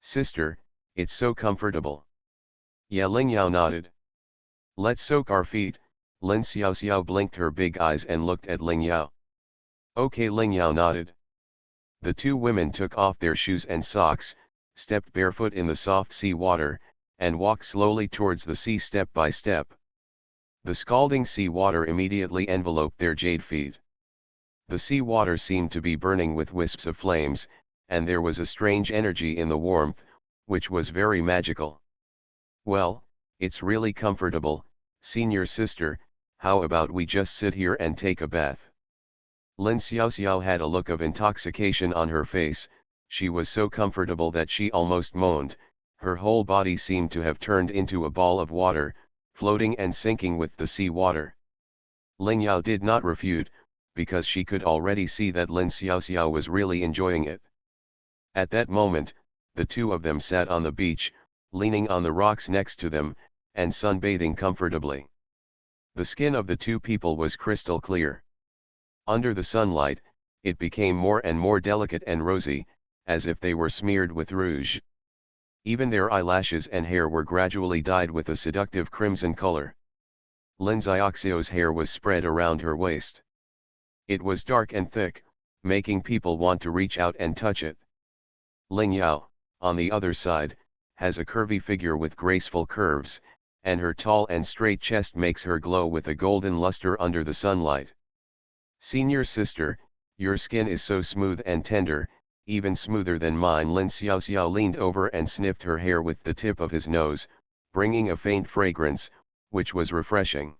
Sister, it's so comfortable. Yeah, Ling Yao nodded. Let's soak our feet. Lin Xiaoxiao blinked her big eyes and looked at Ling Yao. Okay, Ling Yao nodded. The two women took off their shoes and socks, stepped barefoot in the soft sea water, and walked slowly towards the sea step by step. The scalding sea water immediately enveloped their jade feet. The sea water seemed to be burning with wisps of flames, and there was a strange energy in the warmth, which was very magical. Well, it's really comfortable, senior sister, how about we just sit here and take a bath? Lin Xiaoxiao had a look of intoxication on her face. She was so comfortable that she almost moaned. Her whole body seemed to have turned into a ball of water, floating and sinking with the sea water. Ling Yao did not refute, because she could already see that Lin Xiaoxiao was really enjoying it. At that moment, the two of them sat on the beach, leaning on the rocks next to them, and sunbathing comfortably. The skin of the two people was crystal clear. Under the sunlight, it became more and more delicate and rosy, as if they were smeared with rouge. Even their eyelashes and hair were gradually dyed with a seductive crimson color. Lin Xiaoxiao's hair was spread around her waist. It was dark and thick, making people want to reach out and touch it. Ling Yao, on the other side, has a curvy figure with graceful curves, and her tall and straight chest makes her glow with a golden luster under the sunlight. Senior sister, your skin is so smooth and tender, even smoother than mine. Lin Xiaoxiao leaned over and sniffed her hair with the tip of his nose, bringing a faint fragrance, which was refreshing.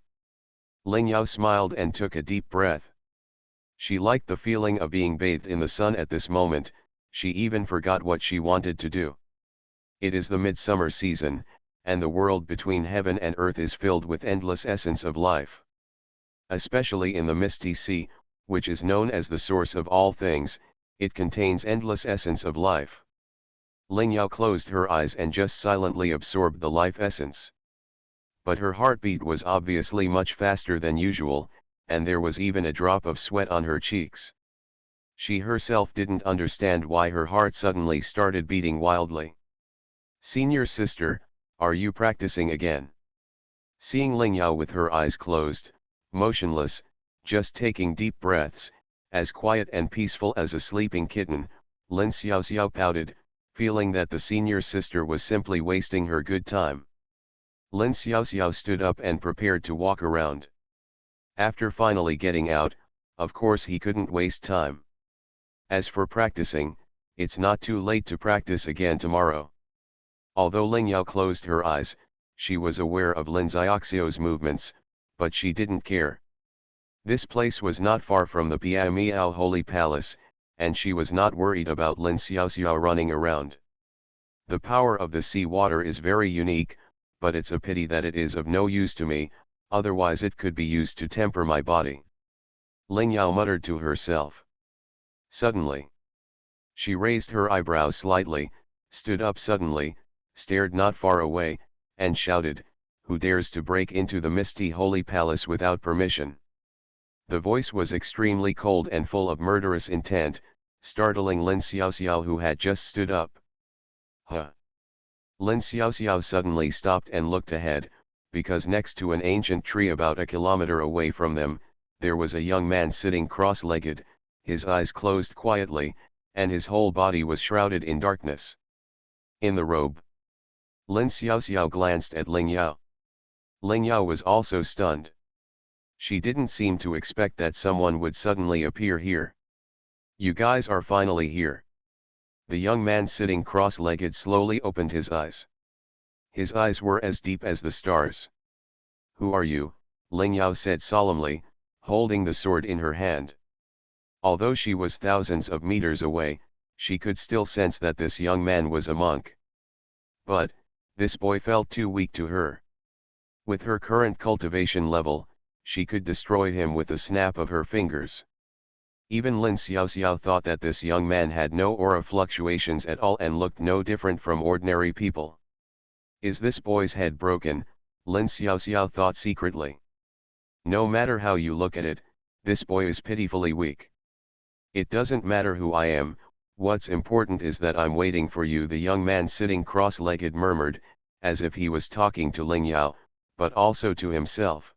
Ling Yao smiled and took a deep breath. She liked the feeling of being bathed in the sun at this moment. She even forgot what she wanted to do. It is the midsummer season, and the world between heaven and earth is filled with endless essence of life. Especially in the misty sea, which is known as the source of all things, it contains endless essence of life. Ling Yao closed her eyes and just silently absorbed the life essence. But her heartbeat was obviously much faster than usual, and there was even a drop of sweat on her cheeks. She herself didn't understand why her heart suddenly started beating wildly. Senior sister, are you practicing again? Seeing Ling Yao with her eyes closed, motionless, just taking deep breaths, as quiet and peaceful as a sleeping kitten, Lin Xiaoxiao pouted, feeling that the senior sister was simply wasting her good time. Lin Xiaoxiao stood up and prepared to walk around. After finally getting out, of course he couldn't waste time. As for practicing, it's not too late to practice again tomorrow. Although Ling Yao closed her eyes, she was aware of Lin Xiaoxiao's movements, but she didn't care. This place was not far from the Piamiao Holy Palace, and she was not worried about Lin Xiaoxiao running around. The power of the sea water is very unique, but it's a pity that it is of no use to me, otherwise it could be used to temper my body. Ling Yao muttered to herself. Suddenly, she raised her eyebrows slightly, stood up suddenly, stared not far away, and shouted, "Who dares to break into the misty holy palace without permission?" The voice was extremely cold and full of murderous intent, startling Lin Xiaoxiao, who had just stood up. Huh! Lin Xiaoxiao suddenly stopped and looked ahead, because next to an ancient tree about a kilometer away from them, there was a young man sitting cross-legged, his eyes closed quietly, and his whole body was shrouded in darkness. In the robe. Lin Xiaoxiao glanced at Ling Yao. Ling Yao was also stunned. She didn't seem to expect that someone would suddenly appear here. You guys are finally here. The young man sitting cross-legged slowly opened his eyes. His eyes were as deep as the stars. "Who are you?" Ling Yao said solemnly, holding the sword in her hand. Although she was thousands of meters away, she could still sense that this young man was a monk. But, this boy felt too weak to her. With her current cultivation level, she could destroy him with a snap of her fingers. Even Lin Xiaoxiao thought that this young man had no aura fluctuations at all and looked no different from ordinary people. Is this boy's head broken? Lin Xiaoxiao thought secretly. No matter how you look at it, this boy is pitifully weak. It doesn't matter who I am, what's important is that I'm waiting for you, the young man sitting cross-legged murmured, as if he was talking to Ling Yao, but also to himself.